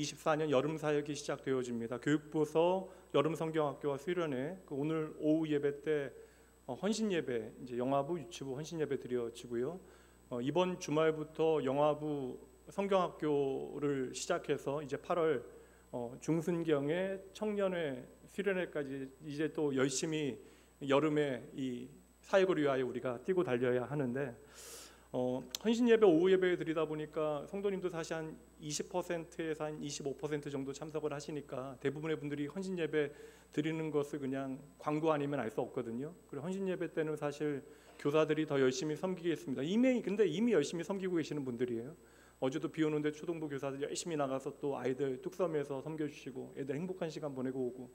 2024년 여름 사역이 시작되어집니다. 교육부에서 여름 성경학교와 수련회, 오늘 오후 예배 때 헌신 예배, 이제 영화부, 유치부 헌신 예배 드려지고요. 이번 주말부터 영화부 성경학교를 시작해서 이제 8월 중순경에 청년회, 수련회까지 이제 또 열심히 여름에 이 사역을 위하여 우리가 뛰고 달려야 하는데, 헌신 예배, 오후 예배 드리다 보니까 성도님도 사실 한 20%에서 한 25% 정도 참석을 하시니까 대부분의 분들이 헌신 예배 드리는 것을 그냥 광고 아니면 알 수 없거든요. 그리고 헌신 예배 때는 사실 교사들이 더 열심히 섬기겠습니다. 근데 이미 열심히 섬기고 계시는 분들이에요. 어제도 비 오는데 초등부 교사들 열심히 나가서 또 아이들 뚝섬에서 섬겨주시고 애들 행복한 시간 보내고 오고,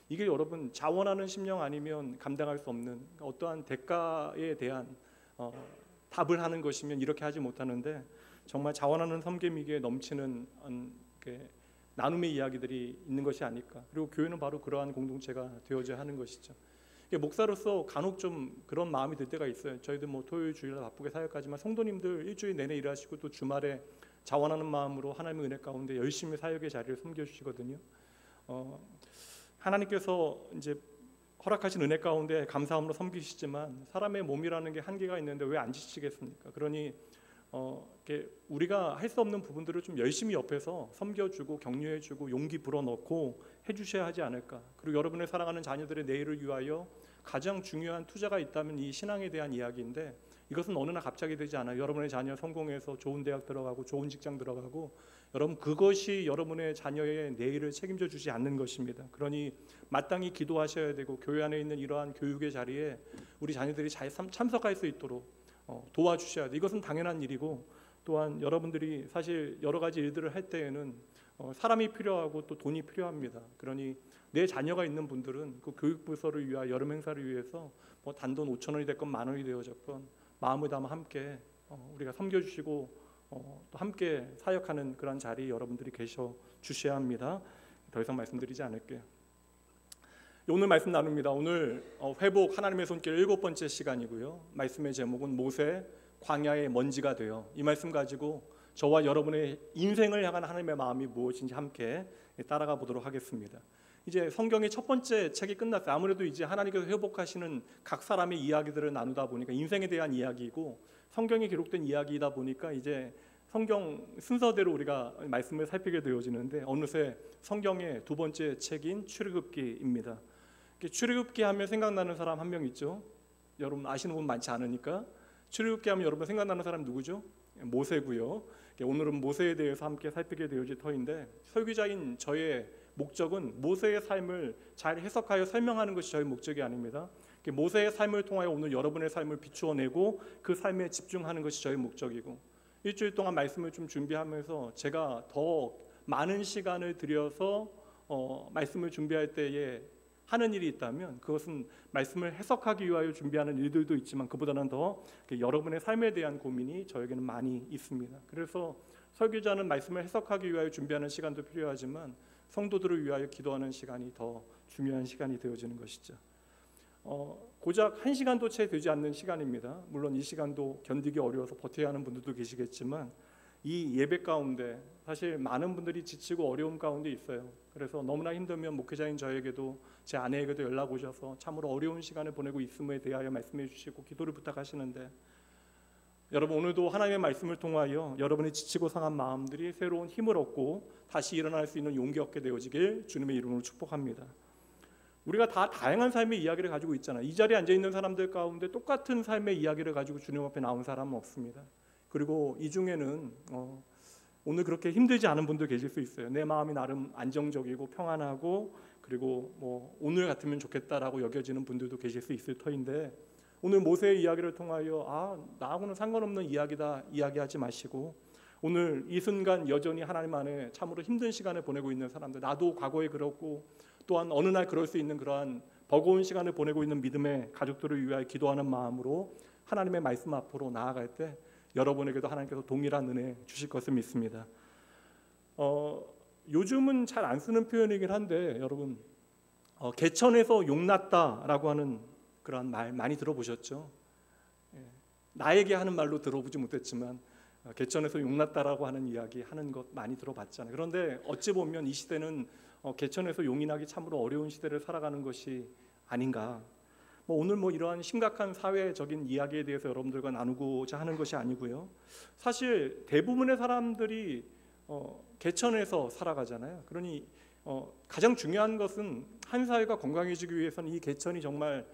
이게 여러분 자원하는 심령 아니면 감당할 수 없는 어떠한 대가에 대한 답을 하는 것이면 이렇게 하지 못하는데, 정말 자원하는 섬김이기에 넘치는 나눔의 이야기들이 있는 것이 아닐까. 그리고 교회는 바로 그러한 공동체가 되어져야 하는 것이죠. 목사로서 간혹 좀 그런 마음이 들 때가 있어요. 저희도 뭐 토요일 주일날 바쁘게 사역하지만 성도님들 일주일 내내 일하시고 또 주말에 자원하는 마음으로 하나님의 은혜 가운데 열심히 사역의 자리를 섬겨주시거든요. 하나님께서 이제 허락하신 은혜 가운데 감사함으로 섬기시지만 사람의 몸이라는 게 한계가 있는데 왜 안 지치겠습니까? 그러니 우리가 할 수 없는 부분들을 좀 열심히 옆에서 섬겨주고 격려해주고 용기 불어넣고 해주셔야 하지 않을까. 그리고 여러분의 사랑하는 자녀들의 내일을 위하여 가장 중요한 투자가 있다면 이 신앙에 대한 이야기인데, 이것은 어느 날 갑자기 되지 않아요. 여러분의 자녀 성공해서 좋은 대학 들어가고 좋은 직장 들어가고, 여러분 그것이 여러분의 자녀의 내일을 책임져 주지 않는 것입니다. 그러니 마땅히 기도하셔야 되고, 교회 안에 있는 이러한 교육의 자리에 우리 자녀들이 잘 참석할 수 있도록 도와주셔야 돼요. 이것은 당연한 일이고, 또한 여러분들이 사실 여러 가지 일들을 할 때에는 사람이 필요하고 또 돈이 필요합니다. 그러니 내 자녀가 있는 분들은 그 교육부서를 위하여 여름 행사를 위해서 뭐 단돈 5,000원이 됐건 10,000원이 되어졌건 마음을 담아 함께 우리가 섬겨주시고 또 함께 사역하는 그런 자리에 여러분들이 계셔 주셔야 합니다. 더 이상 말씀드리지 않을게요. 오늘 말씀 나눕니다. 오늘 회복 하나님의 손길 7번째 시간이고요. 말씀의 제목은 모세 광야의 먼지가 되어. 이 말씀 가지고 저와 여러분의 인생을 향한 하나님의 마음이 무엇인지 함께 따라가 보도록 하겠습니다. 이제 성경의 첫 번째 책이 끝났어요. 아무래도 이제 하나님께서 회복하시는 각 사람의 이야기들을 나누다 보니까 인생에 대한 이야기이고 성경에 기록된 이야기이다 보니까 이제 성경 순서대로 우리가 말씀을 살피게 되어지는데, 어느새 성경의 두 번째 책인 출애굽기입니다. 출애굽기 하면 생각나는 사람 한 명 있죠. 여러분 아시는 분 많지 않으니까. 출애굽기 하면 여러분 생각나는 사람 누구죠? 모세고요. 오늘은 모세에 대해서 함께 살피게 되어질 터인데, 설교자인 저의 목적은 모세의 삶을 잘 해석하여 설명하는 것이 저의 목적이 아닙니다. 모세의 삶을 통하여 오늘 여러분의 삶을 비추어내고 그 삶에 집중하는 것이 저의 목적이고, 일주일 동안 말씀을 좀 준비하면서 제가 더 많은 시간을 들여서 말씀을 준비할 때에 하는 일이 있다면 그것은 말씀을 해석하기 위하여 준비하는 일들도 있지만, 그보다는 더 여러분의 삶에 대한 고민이 저에게는 많이 있습니다. 그래서 설교자는 말씀을 해석하기 위하여 준비하는 시간도 필요하지만 성도들을 위하여 기도하는 시간이 더 중요한 시간이 되어지는 것이죠. 고작 1시간도 채 되지 않는 시간입니다. 물론 이 시간도 견디기 어려워서 버텨야 하는 분들도 계시겠지만, 이 예배 가운데 사실 많은 분들이 지치고 어려움 가운데 있어요. 그래서 너무나 힘들면 목회자인 저에게도 제 아내에게도 연락 오셔서 참으로 어려운 시간을 보내고 있음에 대하여 말씀해 주시고 기도를 부탁하시는데, 여러분 오늘도 하나님의 말씀을 통하여 여러분의 지치고 상한 마음들이 새로운 힘을 얻고 다시 일어날 수 있는 용기 얻게 되어지길 주님의 이름으로 축복합니다. 우리가 다 다양한 삶의 이야기를 가지고 있잖아요. 이 자리에 앉아있는 사람들 가운데 똑같은 삶의 이야기를 가지고 주님 앞에 나온 사람은 없습니다. 그리고 이 중에는 오늘 그렇게 힘들지 않은 분도 계실 수 있어요. 내 마음이 나름 안정적이고 평안하고 그리고 뭐 오늘 같으면 좋겠다라고 여겨지는 분들도 계실 수 있을 터인데, 오늘 모세의 이야기를 통하여 나하고는 상관없는 이야기다 이야기하지 마시고, 오늘 이 순간 여전히 하나님 안에 참으로 힘든 시간을 보내고 있는 사람들, 나도 과거에 그렇고 또한 어느 날 그럴 수 있는 그러한 버거운 시간을 보내고 있는 믿음의 가족들을 위하여 기도하는 마음으로 하나님의 말씀 앞으로 나아갈 때 여러분에게도 하나님께서 동일한 은혜 주실 것을 믿습니다. 요즘은 잘 안 쓰는 표현이긴 한데, 여러분 개천에서 용났다라고 하는 그런 말 많이 들어보셨죠? 나에게 하는 말로 들어보지 못했지만 개천에서 용났다라고 하는 이야기 하는 것 많이 들어봤잖아요. 그런데 어찌 보면 이 시대는 개천에서 용이 나기 참으로 어려운 시대를 살아가는 것이 아닌가. 오늘 이러한 심각한 사회적인 이야기에 대해서 여러분들과 나누고자 하는 것이 아니고요. 사실 대부분의 사람들이 개천에서 살아가잖아요. 그러니 가장 중요한 것은 한 사회가 건강해지기 위해서는 이 개천이 정말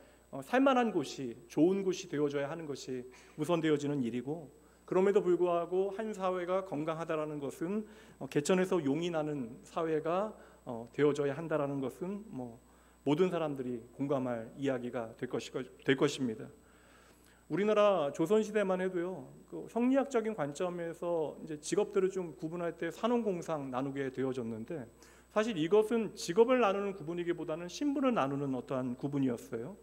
살만한 곳이, 좋은 곳이 되어줘야 하는 것이 우선되어지는 일이고, 그럼에도 불구하고 한 사회가 건강하다라는 것은 개천에서 용이 나는 사회가 되어져야 한다라는 것은 모든 사람들이 공감할 이야기가 될 것입니다. 우리나라 조선시대만 해도요, 그 성리학적인 관점에서 이제 직업들을 좀 구분할 때 산업공상 나누게 되어졌는데, 사실 이것은 직업을 나누는 구분이기보다는 신분을 나누는 어떠한 구분이었어요.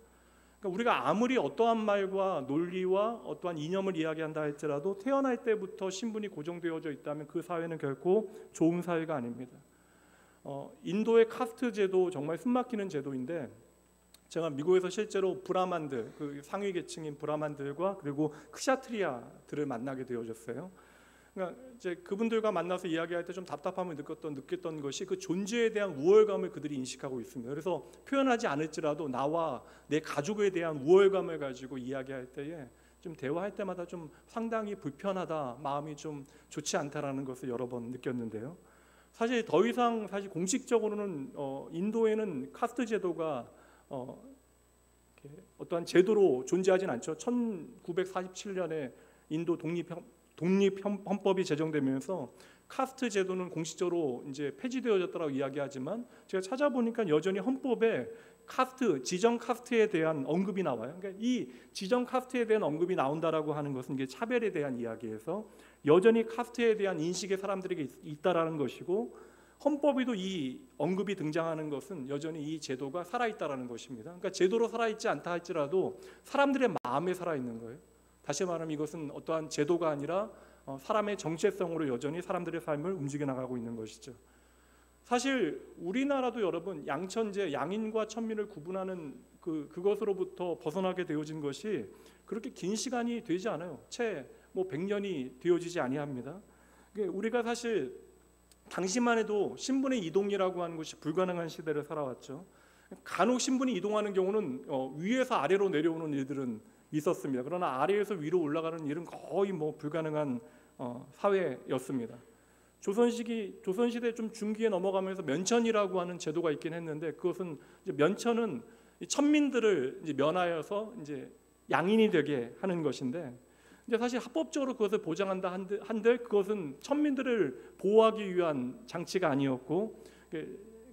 그러니까 우리가 아무리 어떠한 말과 논리와 어떠한 이념을 이야기한다 할지라도 태어날 때부터 신분이 고정되어져 있다면 그 사회는 결코 좋은 사회가 아닙니다. 인도의 카스트 제도 정말 숨막히는 제도인데, 제가 미국에서 실제로 브라만들, 그 상위 계층인 브라만들과 그리고 크샤트리아들을 만나게 되어졌어요. 그러니까 이제 그분들과 만나서 이야기할 때 좀 답답함을 느꼈던 것이 그 존재에 대한 우월감을 그들이 인식하고 있습니다. 그래서 표현하지 않을지라도 나와 내 가족에 대한 우월감을 가지고 이야기할 때에 좀 대화할 때마다 좀 상당히 불편하다, 마음이 좀 좋지 않다라는 것을 여러 번 느꼈는데요. 사실 더 이상 공식적으로는 인도에는 카스트 제도가 어떠한 제도로 존재하진 않죠. 1947년에 인도 독립헌법이 제정되면서 카스트 제도는 공식적으로 이제 폐지되어졌다고 이야기하지만, 제가 찾아보니까 여전히 헌법에 카스트, 지정 카스트에 대한 언급이 나와요. 그러니까 이 지정 카스트에 대한 언급이 나온다라고 하는 것은 이게 차별에 대한 이야기에서 여전히 카스트에 대한 인식의 사람들에게 있다라는 것이고, 헌법에도 이 언급이 등장하는 것은 여전히 이 제도가 살아있다라는 것입니다. 그러니까 제도로 살아있지 않다 할지라도 사람들의 마음에 살아있는 거예요. 다시 말하면 이것은 어떠한 제도가 아니라 사람의 정체성으로 여전히 사람들의 삶을 움직여 나가고 있는 것이죠. 사실 우리나라도 여러분 양천제, 양인과 천민을 구분하는 그것으로부터 벗어나게 되어진 것이 그렇게 긴 시간이 되지 않아요. 채 100년이 되어지지 아니합니다. 우리가 사실 당시만 해도 신분의 이동이라고 하는 것이 불가능한 시대를 살아왔죠. 간혹 신분이 이동하는 경우는 위에서 아래로 내려오는 일들은 있었습니다. 그러나 아래에서 위로 올라가는 일은 거의 불가능한 사회였습니다. 조선시대 좀 중기에 넘어가면서 면천이라고 하는 제도가 있긴 했는데, 그것은 이제 면천은 천민들을 이제 면하여서 이제 양인이 되게 하는 것인데, 이제 사실 합법적으로 그것을 보장한다 한들 그것은 천민들을 보호하기 위한 장치가 아니었고,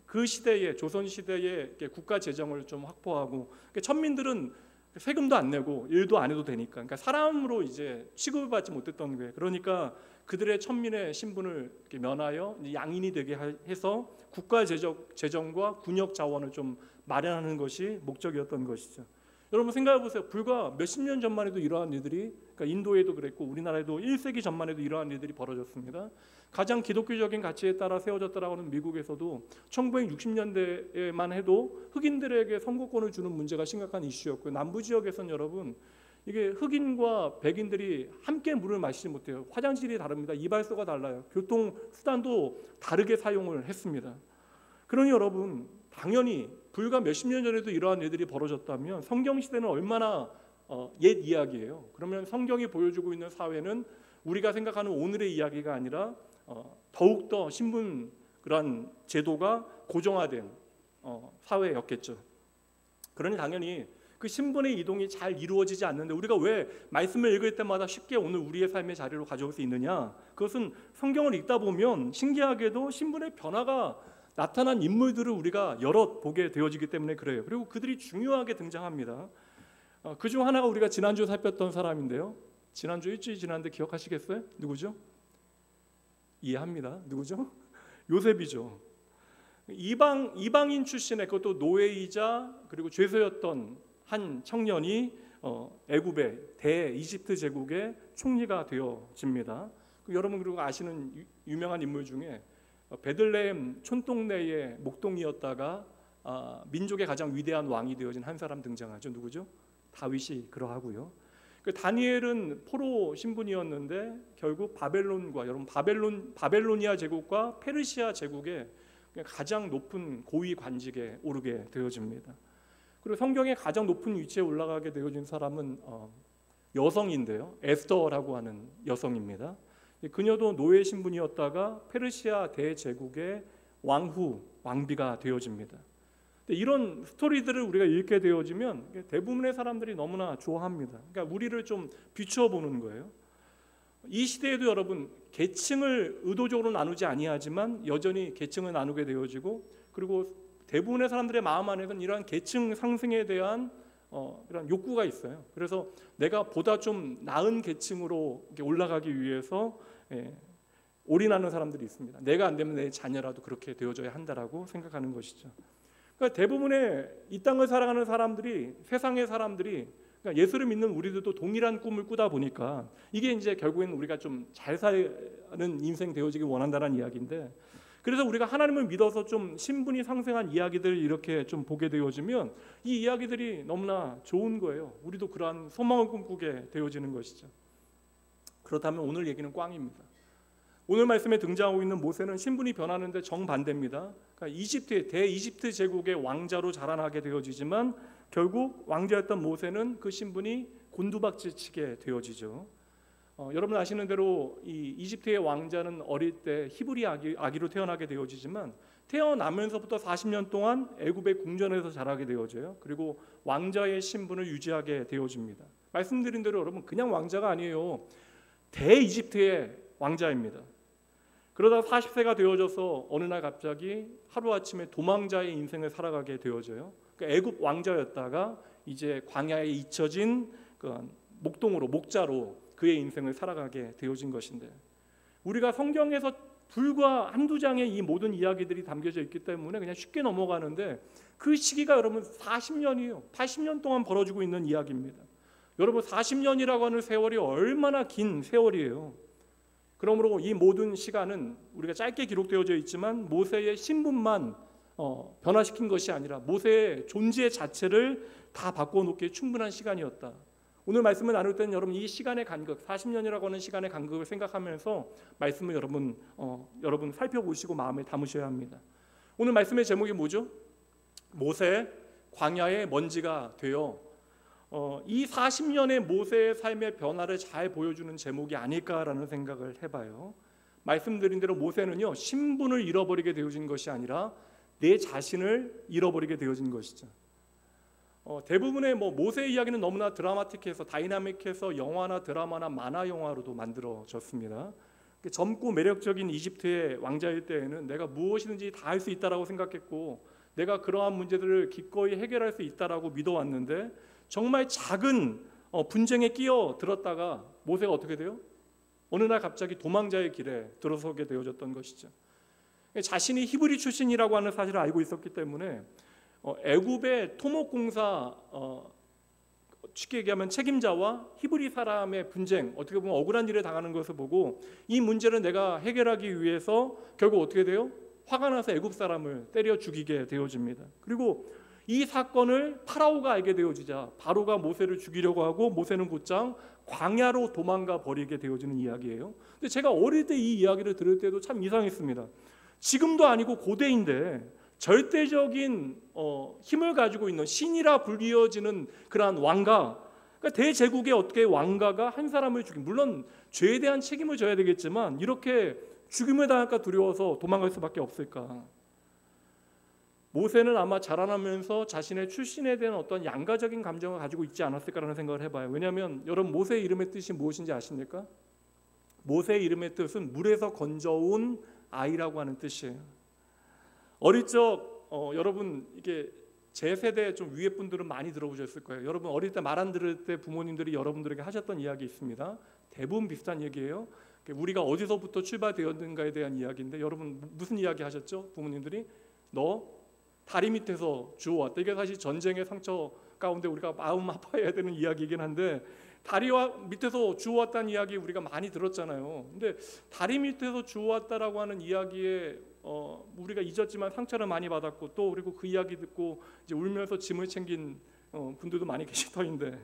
그 시대에 조선 시대의 국가 재정을 좀 확보하고, 천민들은 세금도 안 내고 일도 안 해도 되니까, 그러니까 사람으로 이제 취급을 받지 못했던 거예요. 그러니까 그들의 천민의 신분을 면하여 양인이 되게 해서 국가 재정과 군역 자원을 좀 마련하는 것이 목적이었던 것이죠. 여러분 생각해 보세요. 불과 몇십 년 전만 해도 이러한 일들이, 그러니까 인도에도 그랬고 우리나라에도 1세기 전만 해도 이러한 일들이 벌어졌습니다. 가장 기독교적인 가치에 따라 세워졌다라고 하는 미국에서도 1960년대에만 해도 흑인들에게 선거권을 주는 문제가 심각한 이슈였고요. 남부 지역에서는 여러분 이게 흑인과 백인들이 함께 물을 마시지 못해요. 화장실이 다릅니다. 이발소가 달라요. 교통수단도 다르게 사용을 했습니다. 그러니 여러분 당연히 불과 몇십 년 전에도 이러한 일들이 벌어졌다면 성경시대는 얼마나 옛 이야기예요. 그러면 성경이 보여주고 있는 사회는 우리가 생각하는 오늘의 이야기가 아니라 더욱더 신분 그런 제도가 고정화된 사회였겠죠. 그러니 당연히 그 신분의 이동이 잘 이루어지지 않는데 우리가 왜 말씀을 읽을 때마다 쉽게 오늘 우리의 삶의 자리로 가져올 수 있느냐? 그것은 성경을 읽다 보면 신기하게도 신분의 변화가 나타난 인물들을 우리가 여럿 보게 되어지기 때문에 그래요. 그리고 그들이 중요하게 등장합니다. 그중 하나가 우리가 지난주 살폈던 사람인데요. 지난주 일주일 지났는데 기억하시겠어요? 누구죠? 이해합니다. 누구죠? 요셉이죠. 이방인 출신의 그것도 노예이자 그리고 죄수였던 한 청년이 애굽의 대이집트 제국의 총리가 되어집니다. 여러분 그리고 아시는 유명한 인물 중에 베들레헴 촌동네의 목동이었다가 민족의 가장 위대한 왕이 되어진 한 사람 등장하죠. 누구죠? 다윗이 그러하고요. 그 다니엘은 포로 신분이었는데 결국 바벨론과 여러분 바벨로니아 제국과 페르시아 제국의 가장 높은 고위 관직에 오르게 되어집니다. 그리고 성경의 가장 높은 위치에 올라가게 되어진 사람은 여성인데요, 에스더라고 하는 여성입니다. 그녀도 노예 신분이었다가 페르시아 대제국의 왕비가 되어집니다. 이런 스토리들을 우리가 읽게 되어지면 대부분의 사람들이 너무나 좋아합니다. 그러니까 우리를 좀 비추어 보는 거예요. 이 시대에도 여러분 계층을 의도적으로 나누지 아니하지만 여전히 계층을 나누게 되어지고, 그리고 대부분의 사람들의 마음 안에는 이러한 계층 상승에 대한 이런 욕구가 있어요. 그래서 내가 보다 좀 나은 계층으로 올라가기 위해서 올인하는 사람들이 있습니다. 내가 안 되면 내 자녀라도 그렇게 되어져야 한다라고 생각하는 것이죠. 그러니까 대부분의 이 땅을 살아가는 사람들이, 세상의 사람들이, 그러니까 예수를 믿는 우리들도 동일한 꿈을 꾸다 보니까 이게 이제 결국에는 우리가 좀 잘 사는 인생 되어지기 원한다는 이야기인데, 그래서 우리가 하나님을 믿어서 좀 신분이 상승한 이야기들을 이렇게 좀 보게 되어지면 이 이야기들이 너무나 좋은 거예요. 우리도 그러한 소망을 꿈꾸게 되어지는 것이죠. 그렇다면 오늘 얘기는 꽝입니다. 오늘 말씀에 등장하고 있는 모세는 신분이 변하는데 정반대입니다. 그러니까 대이집트 제국의 왕자로 자라나게 되어지지만 결국 왕자였던 모세는 그 신분이 곤두박질치게 되어지죠. 여러분 아시는 대로 이 이집트의 왕자는 어릴 때 히브리 아기로 태어나게 되어지지만 태어나면서부터 40년 동안 애굽의 궁전에서 자라게 되어져요. 그리고 왕자의 신분을 유지하게 되어집니다. 말씀드린 대로 여러분 그냥 왕자가 아니에요. 대이집트의 왕자입니다. 그러다 40세가 되어져서 어느 날 갑자기 하루아침에 도망자의 인생을 살아가게 되어져요. 그러니까 애굽 왕자였다가 이제 광야에 잊혀진 목자로 그의 인생을 살아가게 되어진 것인데, 우리가 성경에서 불과 한두 장의 이 모든 이야기들이 담겨져 있기 때문에 그냥 쉽게 넘어가는데 그 시기가 여러분 40년이에요. 80년 동안 벌어지고 있는 이야기입니다. 여러분 40년이라고 하는 세월이 얼마나 긴 세월이에요. 그러므로 이 모든 시간은 우리가 짧게 기록되어져 있지만 모세의 신분만 변화시킨 것이 아니라 모세의 존재 자체를 다 바꿔놓기에 충분한 시간이었다. 오늘 말씀을 나눌 때는 여러분 이 시간의 간극, 40년이라고 하는 시간의 간극을 생각하면서 말씀을 여러분 살펴보시고 마음에 담으셔야 합니다. 오늘 말씀의 제목이 뭐죠? 모세 광야의 먼지가 되어. 이 40년의 모세의 삶의 변화를 잘 보여주는 제목이 아닐까라는 생각을 해봐요. 말씀드린 대로 모세는요 신분을 잃어버리게 되어진 것이 아니라 내 자신을 잃어버리게 되어진 것이죠. 대부분의 모세 이야기는 너무나 드라마틱해서 다이나믹해서 영화나 드라마나 만화 영화로도 만들어졌습니다. 젊고 매력적인 이집트의 왕자일 때에는 내가 무엇이든지 다 할 수 있다라고 생각했고 내가 그러한 문제들을 기꺼이 해결할 수 있다라고 믿어왔는데 정말 작은 분쟁에 끼어들었다가 모세가 어떻게 돼요? 어느 날 갑자기 도망자의 길에 들어서게 되어졌던 것이죠. 자신이 히브리 출신이라고 하는 사실을 알고 있었기 때문에 애굽의 토목공사 쉽게 얘기하면 책임자와 히브리 사람의 분쟁, 어떻게 보면 억울한 일을 당하는 것을 보고 이 문제를 내가 해결하기 위해서 결국 어떻게 돼요? 화가 나서 애굽 사람을 때려 죽이게 되어집니다. 그리고 이 사건을 파라오가 알게 되어지자 바로가 모세를 죽이려고 하고 모세는 곧장 광야로 도망가 버리게 되어지는 이야기예요. 근데 제가 어릴 때 이 이야기를 들을 때도 참 이상했습니다. 지금도 아니고 고대인데 절대적인 힘을 가지고 있는 신이라 불리어지는 그러한 왕가, 그러니까 대제국의 어떻게 왕가가 한 사람을 죽인, 물론 죄에 대한 책임을 져야 되겠지만 이렇게 죽임을 당할까 두려워서 도망갈 수밖에 없을까? 모세는 아마 자라나면서 자신의 출신에 대한 어떤 양가적인 감정을 가지고 있지 않았을까라는 생각을 해봐요. 왜냐하면 여러분 모세의 이름의 뜻이 무엇인지 아십니까? 모세의 이름의 뜻은 물에서 건져온 아이라고 하는 뜻이에요. 어릴 적 여러분 이게 제 세대 좀 위에 분들은 많이 들어보셨을 거예요. 여러분 어릴 때 말 안 들을 때 부모님들이 여러분들에게 하셨던 이야기 있습니다. 대부분 비슷한 얘기예요. 우리가 어디서부터 출발되었는가에 대한 이야기인데 여러분 무슨 이야기 하셨죠? 부모님들이 너 다리 밑에서 주워왔다. 이게 사실 전쟁의 상처 가운데 우리가 마음 아파해야 되는 이야기이긴 한데 다리와 밑에서 주워왔다는 이야기 우리가 많이 들었잖아요. 근데 다리 밑에서 주워왔다라고 하는 이야기에 우리가 잊었지만 상처를 많이 받았고 또 그리고 그 이야기 듣고 이제 울면서 짐을 챙긴 분들도 많이 계실 터인데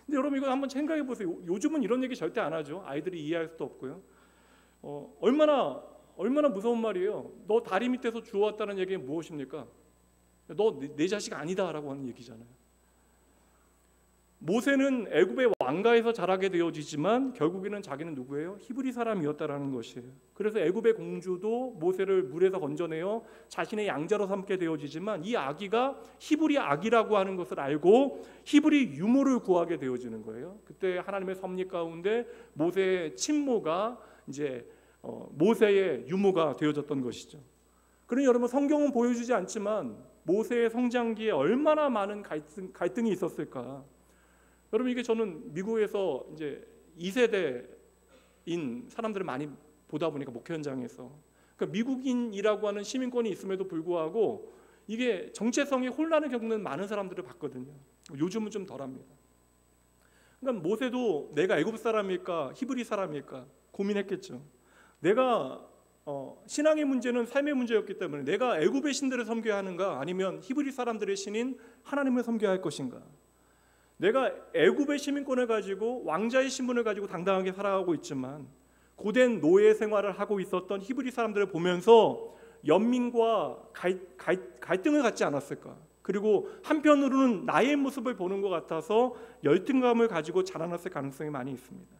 근데 여러분 이거 한번 생각해 보세요. 요즘은 이런 얘기 절대 안 하죠. 아이들이 이해할 수도 없고요. 얼마나 무서운 말이에요. 너 다리 밑에서 주워왔다는 얘기는 무엇입니까? 너 내 자식 아니다라고 하는 얘기잖아요. 모세는 애굽의 왕가에서 자라게 되어지지만 결국에는 자기는 누구예요? 히브리 사람이었다라는 것이에요. 그래서 애굽의 공주도 모세를 물에서 건져내어 자신의 양자로 삼게 되어지지만 이 아기가 히브리 아기라고 하는 것을 알고 히브리 유모를 구하게 되어지는 거예요. 그때 하나님의 섭리 가운데 모세의 친모가 이제 모세의 유모가 되어졌던 것이죠. 그러니 여러분 성경은 보여주지 않지만 모세의 성장기에 얼마나 많은 갈등이 있었을까. 여러분 이게 저는 미국에서 이제 2세대인 사람들을 많이 보다 보니까 목회 현장에서 그러니까 미국인이라고 하는 시민권이 있음에도 불구하고 이게 정체성이 혼란을 겪는 많은 사람들을 봤거든요. 요즘은 좀 덜합니다. 그러니까 모세도 내가 애굽 사람일까 히브리 사람일까 고민했겠죠. 내가 신앙의 문제는 삶의 문제였기 때문에 내가 애굽의 신들을 섬겨야 하는가 아니면 히브리 사람들의 신인 하나님을 섬겨야 할 것인가. 내가 애굽의 시민권을 가지고 왕자의 신분을 가지고 당당하게 살아가고 있지만 고된 노예 생활을 하고 있었던 히브리 사람들을 보면서 연민과 갈등을 갖지 않았을까. 그리고 한편으로는 나의 모습을 보는 것 같아서 열등감을 가지고 자라났을 가능성이 많이 있습니다.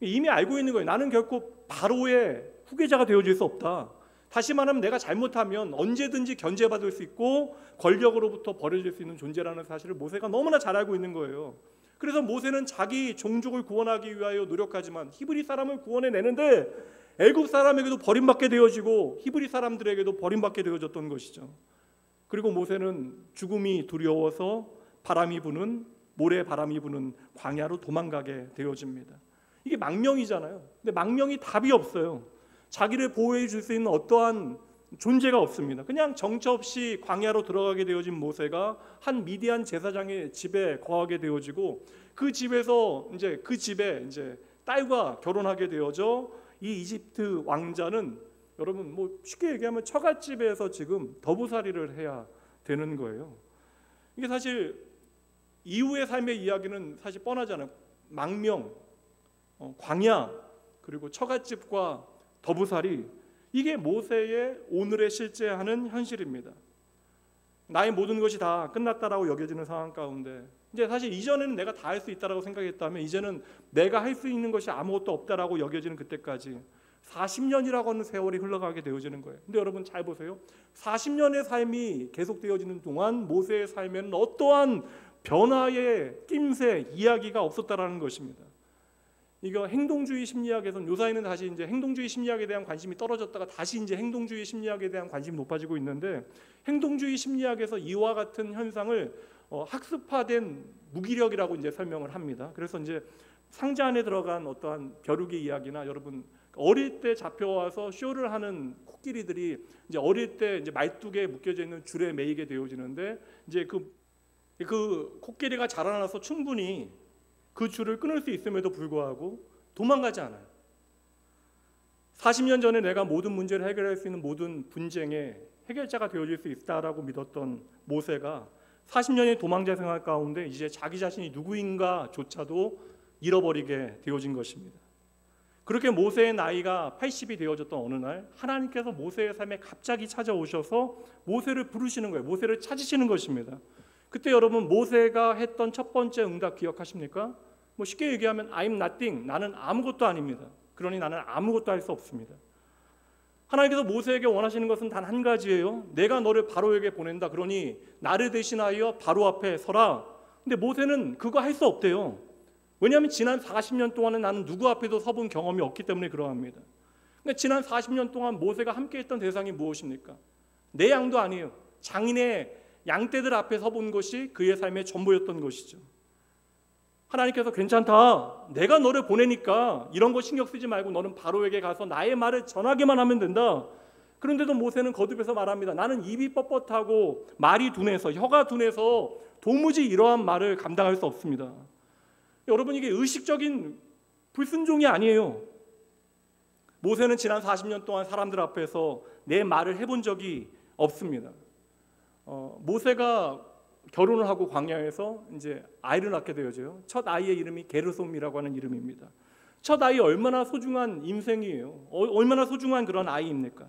이미 알고 있는 거예요. 나는 결코 바로의 후계자가 되어질 수 없다. 다시 말하면 내가 잘못하면 언제든지 견제받을 수 있고 권력으로부터 버려질 수 있는 존재라는 사실을 모세가 너무나 잘 알고 있는 거예요. 그래서 모세는 자기 종족을 구원하기 위하여 노력하지만 히브리 사람을 구원해내는데 애굽 사람에게도 버림받게 되어지고 히브리 사람들에게도 버림받게 되어졌던 것이죠. 그리고 모세는 죽음이 두려워서 모래 바람이 부는 광야로 도망가게 되어집니다. 이게 망명이잖아요. 근데 망명이 답이 없어요. 자기를 보호해 줄 수 있는 어떠한 존재가 없습니다. 그냥 정처 없이 광야로 들어가게 되어진 모세가 한 미디안 제사장의 집에 거하게 되어지고 그 집에 딸과 결혼하게 되어져 이 이집트 왕자는 여러분 뭐 쉽게 얘기하면 처갓집에서 지금 더부살이를 해야 되는 거예요. 이게 사실 이후의 삶의 이야기는 사실 뻔하잖아요. 망명, 광야, 그리고 처갓집과 더부살이 이게 모세의 오늘의 실제하는 현실입니다. 나의 모든 것이 다 끝났다라고 여겨지는 상황 가운데 이제 사실 이전에는 내가 다 할 수 있다라고 생각했다면 이제는 내가 할 수 있는 것이 아무것도 없다라고 여겨지는 그때까지 40년이라고 하는 세월이 흘러가게 되어지는 거예요. 근데 여러분 잘 보세요. 40년의 삶이 계속되어지는 동안 모세의 삶에는 어떠한 변화의 낌새 이야기가 없었다라는 것입니다. 이거 행동주의 심리학에서는 요사이는 다시 이제 행동주의 심리학에 대한 관심이 떨어졌다가 다시 이제 행동주의 심리학에 대한 관심이 높아지고 있는데 행동주의 심리학에서 이와 같은 현상을 학습화된 무기력이라고 이제 설명을 합니다. 그래서 이제 상자 안에 들어간 어떠한 벼룩의 이야기나 여러분 어릴 때 잡혀와서 쇼를 하는 코끼리들이 이제 어릴 때 이제 말뚝에 묶여져 있는 줄에 매이게 되어지는데 이제 그 코끼리가 자라나서 충분히 그 줄을 끊을 수 있음에도 불구하고 도망가지 않아요. 40년 전에 내가 모든 문제를 해결할 수 있는 모든 분쟁의 해결자가 되어질 수 있다라고 믿었던 모세가 40년의 도망자 생활 가운데 이제 자기 자신이 누구인가조차도 잃어버리게 되어진 것입니다. 그렇게 모세의 나이가 80이 되어졌던 어느 날 하나님께서 모세의 삶에 갑자기 찾아오셔서 모세를 부르시는 거예요. 모세를 찾으시는 것입니다. 그때 여러분 모세가 했던 첫 번째 응답 기억하십니까? 뭐 쉽게 얘기하면 I'm nothing, 나는 아무것도 아닙니다. 그러니 나는 아무것도 할 수 없습니다. 하나님께서 모세에게 원하시는 것은 단 한 가지예요. 내가 너를 바로에게 보낸다. 그러니 나를 대신하여 바로 앞에 서라. 근데 모세는 그거 할 수 없대요. 왜냐하면 지난 40년 동안은 나는 누구 앞에도 서본 경험이 없기 때문에 그러합니다. 근데 지난 40년 동안 모세가 함께했던 대상이 무엇입니까? 내 양도 아니에요. 장인의 양떼들 앞에 서본 것이 그의 삶의 전부였던 것이죠. 하나님께서 괜찮다. 내가 너를 보내니까 이런 거 신경 쓰지 말고 너는 바로에게 가서 나의 말을 전하기만 하면 된다. 그런데도 모세는 거듭해서 말합니다. 나는 입이 뻣뻣하고 말이 둔해서 혀가 둔해서 도무지 이러한 말을 감당할 수 없습니다. 여러분 이게 의식적인 불순종이 아니에요. 모세는 지난 40년 동안 사람들 앞에서 내 말을 해본 적이 없습니다. 모세가 결혼을 하고 광야에서 이제 아이를 낳게 되어져요. 첫 아이의 이름이 게르솜이라고 하는 이름입니다. 첫 아이 얼마나 소중한 인생이에요. 얼마나 소중한 그런 아이입니까?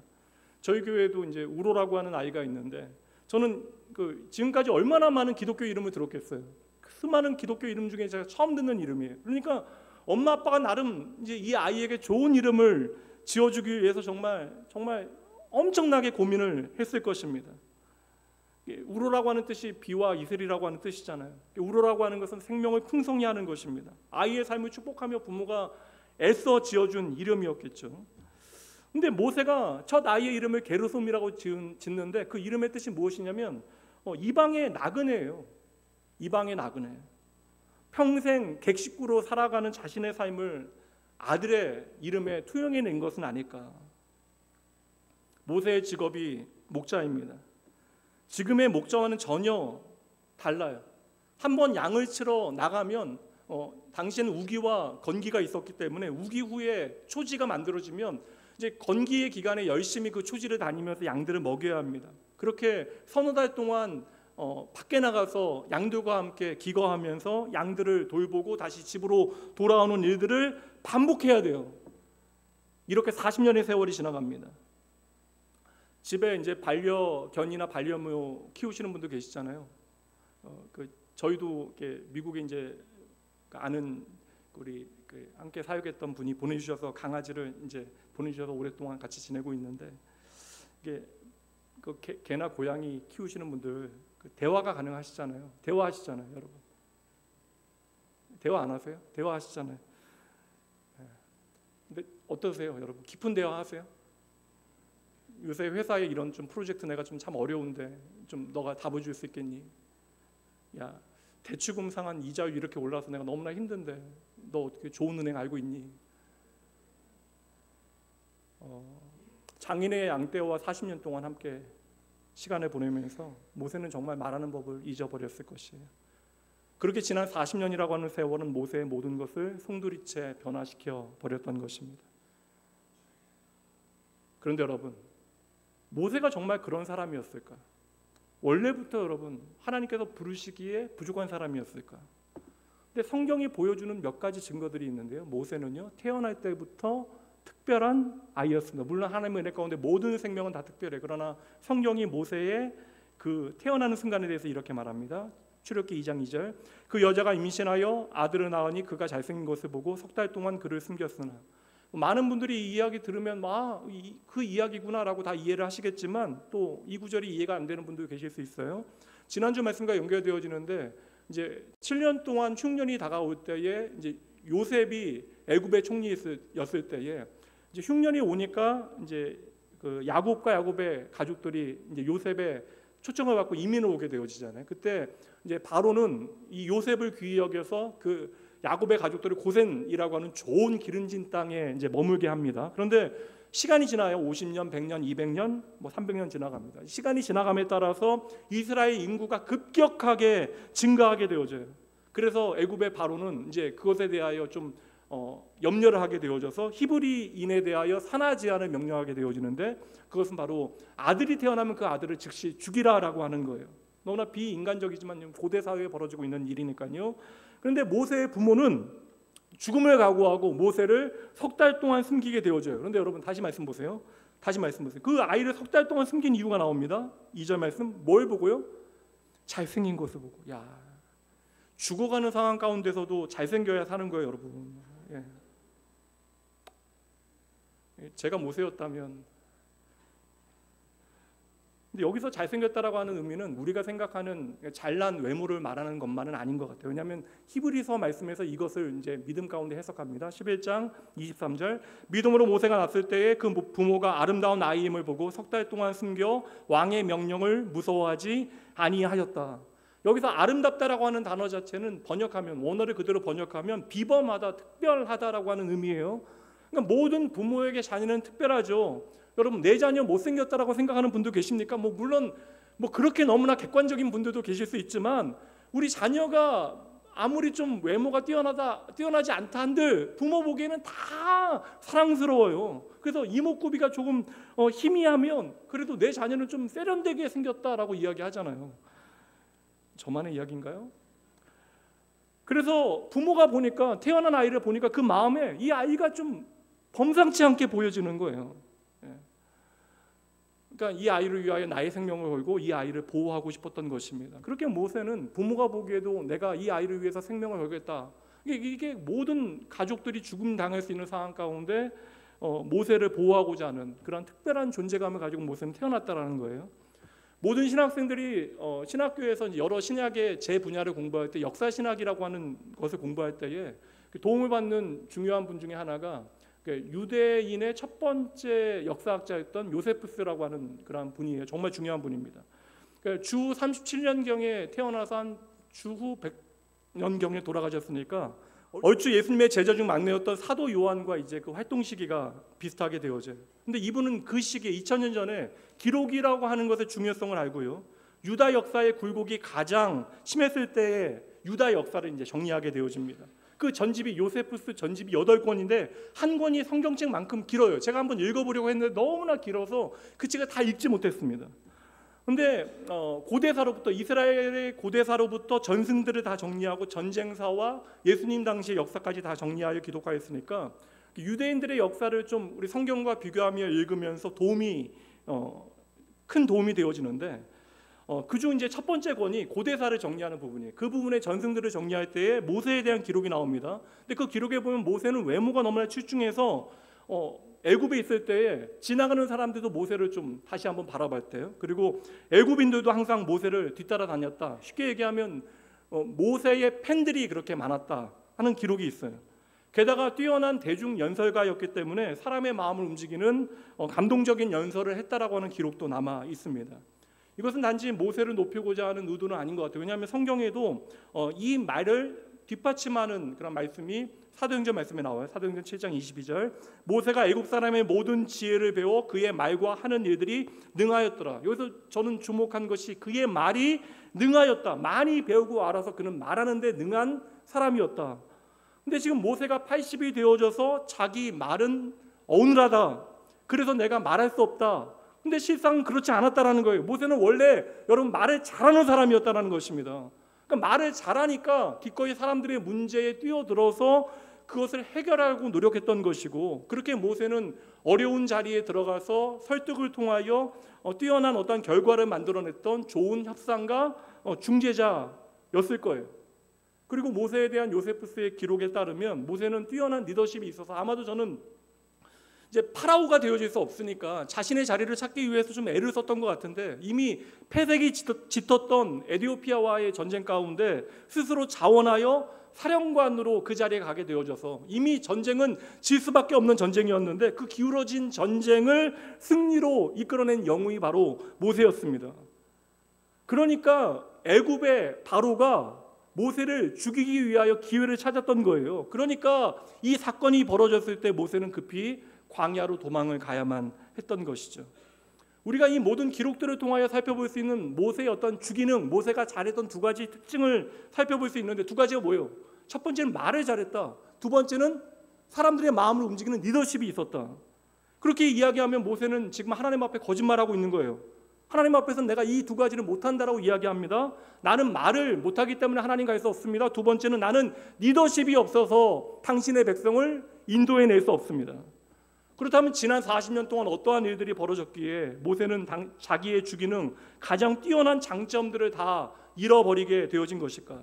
저희 교회에도 이제 우로라고 하는 아이가 있는데 저는 지금까지 얼마나 많은 기독교 이름을 들었겠어요. 수많은 기독교 이름 중에 제가 처음 듣는 이름이에요. 그러니까 엄마 아빠가 나름 이제 이 아이에게 좋은 이름을 지어주기 위해서 정말 엄청나게 고민을 했을 것입니다. 우로라고 하는 뜻이 비와 이슬이라고 하는 뜻이잖아요. 우로라고 하는 것은 생명을 풍성히하는 것입니다. 아이의 삶을 축복하며 부모가 애써 지어준 이름이었겠죠. 근데 모세가 첫 아이의 이름을 게르솜이라고 짓는데 그 이름의 뜻이 무엇이냐면 이방의 나그네예요. 이방의 나그네. 평생 객식구로 살아가는 자신의 삶을 아들의 이름에 투영해낸 것은 아닐까. 모세의 직업이 목자입니다. 지금의 목자와는 전혀 달라요. 한번 양을 치러 나가면 당시에는 우기와 건기가 있었기 때문에 우기 후에 초지가 만들어지면 이제 건기의 기간에 열심히 그 초지를 다니면서 양들을 먹여야 합니다. 그렇게 서너 달 동안 밖에 나가서 양들과 함께 기거하면서 양들을 돌보고 다시 집으로 돌아오는 일들을 반복해야 돼요. 이렇게 40년의 세월이 지나갑니다. 집에 이제 반려견이나 반려묘 키우시는 분도 계시잖아요. 저희도 미국에 이제 아는 우리 함께 사역했던 분이 보내주셔서 강아지를 이제 보내주셔서 오랫동안 같이 지내고 있는데 이게 개나 고양이 키우시는 분들 대화가 가능하시잖아요. 대화하시잖아요, 여러분. 대화 안 하세요? 대화하시잖아요. 근데 어떠세요, 여러분? 깊은 대화 하세요? 요새 회사에 이런 좀 프로젝트 내가 좀 참 어려운데 좀 너가 답을 줄 수 있겠니? 야, 대출금 상한 이자율 이렇게 올라서 내가 너무나 힘든데 너 어떻게 좋은 은행 알고 있니? 장인의 양떼와 40년 동안 함께 시간을 보내면서 모세는 정말 말하는 법을 잊어버렸을 것이에요. 그렇게 지난 40년이라고 하는 세월은 모세의 모든 것을 송두리째 변화시켜 버렸던 것입니다. 그런데 여러분, 모세가 정말 그런 사람이었을까? 원래부터 여러분 하나님께서 부르시기에 부족한 사람이었을까? 근데 성경이 보여주는 몇 가지 증거들이 있는데요. 모세는요, 태어날 때부터 특별한 아이였습니다. 물론 하나님의 은혜 가운데 모든 생명은 다 특별해. 그러나 성경이 모세의 그 태어나는 순간에 대해서 이렇게 말합니다. 출애굽기 2장 2절. 그 여자가 임신하여 아들을 낳으니 그가 잘생긴 것을 보고 석 달 동안 그를 숨겼으나. 많은 분들이 이 이야기 들으면 그 이야기구나라고 다 이해를 하시겠지만 또 이 구절이 이해가 안 되는 분도 계실 수 있어요. 지난주 말씀과 연결되어지는데 이제 7년 동안 흉년이 다가올 때에 이제 요셉이 애굽의 총리였을 때에 이제 흉년이 오니까 이제 그 야곱과 야곱의 가족들이 이제 요셉의 초청을 받고 이민을 오게 되어지잖아요. 그때 이제 바로는 이 요셉을 귀히 여겨서 그 야곱의 가족들을 고센이라고 하는 좋은 기름진 땅에 이제 머물게 합니다. 그런데 시간이 지나요. 50년, 100년, 200년, 300년 지나갑니다. 시간이 지나감에 따라서 이스라엘 인구가 급격하게 증가하게 되어져요. 그래서 애굽의 바로는 이제 그것에 대하여 좀 염려를 하게 되어져서 히브리인에 대하여 산하 제한을 명령하게 되어지는데 그것은 바로 아들이 태어나면 그 아들을 즉시 죽이라라고 하는 거예요. 너무나 비인간적이지만 고대 사회에 벌어지고 있는 일이니까요. 그런데 모세의 부모는 죽음을 각오하고 모세를 석 달 동안 숨기게 되어져요. 그런데 여러분 다시 말씀 보세요. 그 아이를 석 달 동안 숨긴 이유가 나옵니다. 2절 말씀 뭘 보고요? 잘생긴 것을 보고. 야, 죽어가는 상황 가운데서도 잘생겨야 사는 거예요, 여러분. 예. 제가 모세였다면. 근데 여기서 잘생겼다라고 하는 의미는 우리가 생각하는 잘난 외모를 말하는 것만은 아닌 것 같아요. 왜냐하면 히브리서 말씀에서 이것을 이제 믿음 가운데 해석합니다. 11장 23절 믿음으로 모세가 났을 때에 그 부모가 아름다운 아이임을 보고 석 달 동안 숨겨 왕의 명령을 무서워하지 아니하였다. 여기서 아름답다라고 하는 단어 자체는 번역하면 원어를 그대로 번역하면 비범하다, 특별하다라고 하는 의미예요. 그러니까 모든 부모에게 자녀는 특별하죠. 여러분 내 자녀 못생겼다라고 생각하는 분도 계십니까? 물론 그렇게 너무나 객관적인 분들도 계실 수 있지만 우리 자녀가 아무리 좀 외모가 뛰어나지 않다 한들 부모 보기에는 다 사랑스러워요. 그래서 이목구비가 조금 희미하면 그래도 내 자녀는 좀 세련되게 생겼다라고 이야기하잖아요. 저만의 이야기인가요? 그래서 부모가 보니까, 태어난 아이를 보니까 그 마음에 이 아이가 좀 범상치 않게 보여지는 거예요. 그러니까 이 아이를 위하여 나의 생명을 걸고 이 아이를 보호하고 싶었던 것입니다. 그렇게 모세는 부모가 보기에도 내가 이 아이를 위해서 생명을 걸겠다. 이게 모든 가족들이 죽음 당할 수 있는 상황 가운데 모세를 보호하고자 하는 그런 특별한 존재감을 가지고 모세는 태어났다라는 거예요. 모든 신학생들이 신학교에서 여러 신학의 제 분야를 공부할 때 역사 신학이라고 하는 것을 공부할 때에 도움을 받는 중요한 분 중에 하나가 유대인의 첫 번째 역사학자였던 요세푸스라고 하는 그런 분이에요. 정말 중요한 분입니다. 주 37년경에 태어나서 한 주후 100년경에 돌아가셨으니까 얼추 예수님의 제자 중 막내였던 사도 요한과 이제 그 활동 시기가 비슷하게 되어져요. 근데 이분은 그 시기에 2000년 전에 기록이라고 하는 것의 중요성을 알고요, 유다 역사의 굴곡이 가장 심했을 때에 유다 역사를 이제 정리하게 되어집니다. 그 전집이 요세푸스 전집이 8권인데 한 권이 성경책만큼 길어요. 제가 한번 읽어보려고 했는데 너무나 길어서 그 책을 다 읽지 못했습니다. 근데 고대사로부터, 이스라엘의 고대사로부터 전승들을 다 정리하고 전쟁사와 예수님 당시의 역사까지 다 정리하여 기록하였으니까 유대인들의 역사를 좀 우리 성경과 비교하며 읽으면서 큰 도움이 되어지는데, 그중 이제 첫 번째 권이 고대사를 정리하는 부분이에요. 그 부분에 전승들을 정리할 때에 모세에 대한 기록이 나옵니다. 근데 그 기록에 보면 모세는 외모가 너무나 출중해서 애굽에 있을 때에 지나가는 사람들도 모세를 좀 다시 한번 바라봤대요. 그리고 애굽인들도 항상 모세를 뒤따라 다녔다. 쉽게 얘기하면 모세의 팬들이 그렇게 많았다 하는 기록이 있어요. 게다가 뛰어난 대중 연설가였기 때문에 사람의 마음을 움직이는 감동적인 연설을 했다라고 하는 기록도 남아 있습니다. 이것은 단지 모세를 높이고자 하는 의도는 아닌 것 같아요. 왜냐하면 성경에도 이 말을 뒷받침하는 그런 말씀이 사도행전 말씀에 나와요. 사도행전 7장 22절, 모세가 애굽 사람의 모든 지혜를 배워 그의 말과 하는 일들이 능하였더라. 여기서 저는 주목한 것이 그의 말이 능하였다. 많이 배우고 알아서 그는 말하는 데 능한 사람이었다. 근데 지금 모세가 80이 되어져서 자기 말은 어눌하다, 그래서 내가 말할 수 없다. 근데 실상은 그렇지 않았다라는 거예요. 모세는 원래 여러분 말을 잘하는 사람이었다는 것입니다. 그러니까 말을 잘하니까 기꺼이 사람들의 문제에 뛰어들어서 그것을 해결하고 노력했던 것이고, 그렇게 모세는 어려운 자리에 들어가서 설득을 통하여 뛰어난 어떤 결과를 만들어냈던 좋은 협상가 중재자였을 거예요. 그리고 모세에 대한 요세푸스의 기록에 따르면 모세는 뛰어난 리더십이 있어서 아마도 저는 이제 파라오가 되어질 수 없으니까 자신의 자리를 찾기 위해서 좀 애를 썼던 것 같은데, 이미 패색이 짙었던 에티오피아와의 전쟁 가운데 스스로 자원하여 사령관으로 그 자리에 가게 되어져서 이미 전쟁은 질 수밖에 없는 전쟁이었는데 그 기울어진 전쟁을 승리로 이끌어낸 영웅이 바로 모세였습니다. 그러니까 애굽의 바로가 모세를 죽이기 위하여 기회를 찾았던 거예요. 그러니까 이 사건이 벌어졌을 때 모세는 급히 광야로 도망을 가야만 했던 것이죠. 우리가 이 모든 기록들을 통하여 살펴볼 수 있는 모세의 어떤 주기능, 모세가 잘했던 두 가지 특징을 살펴볼 수 있는데, 두 가지가 뭐예요? 첫 번째는 말을 잘했다. 두 번째는 사람들의 마음을 움직이는 리더십이 있었다. 그렇게 이야기하면 모세는 지금 하나님 앞에 거짓말하고 있는 거예요. 하나님 앞에서 내가 이 두 가지를 못한다라고 이야기합니다. 나는 말을 못하기 때문에 하나님 갈 수 없습니다. 두 번째는 나는 리더십이 없어서 당신의 백성을 인도해낼 수 없습니다. 그렇다면 지난 40년 동안 어떠한 일들이 벌어졌기에 모세는 자기의 주기능, 가장 뛰어난 장점들을 다 잃어버리게 되어진 것일까?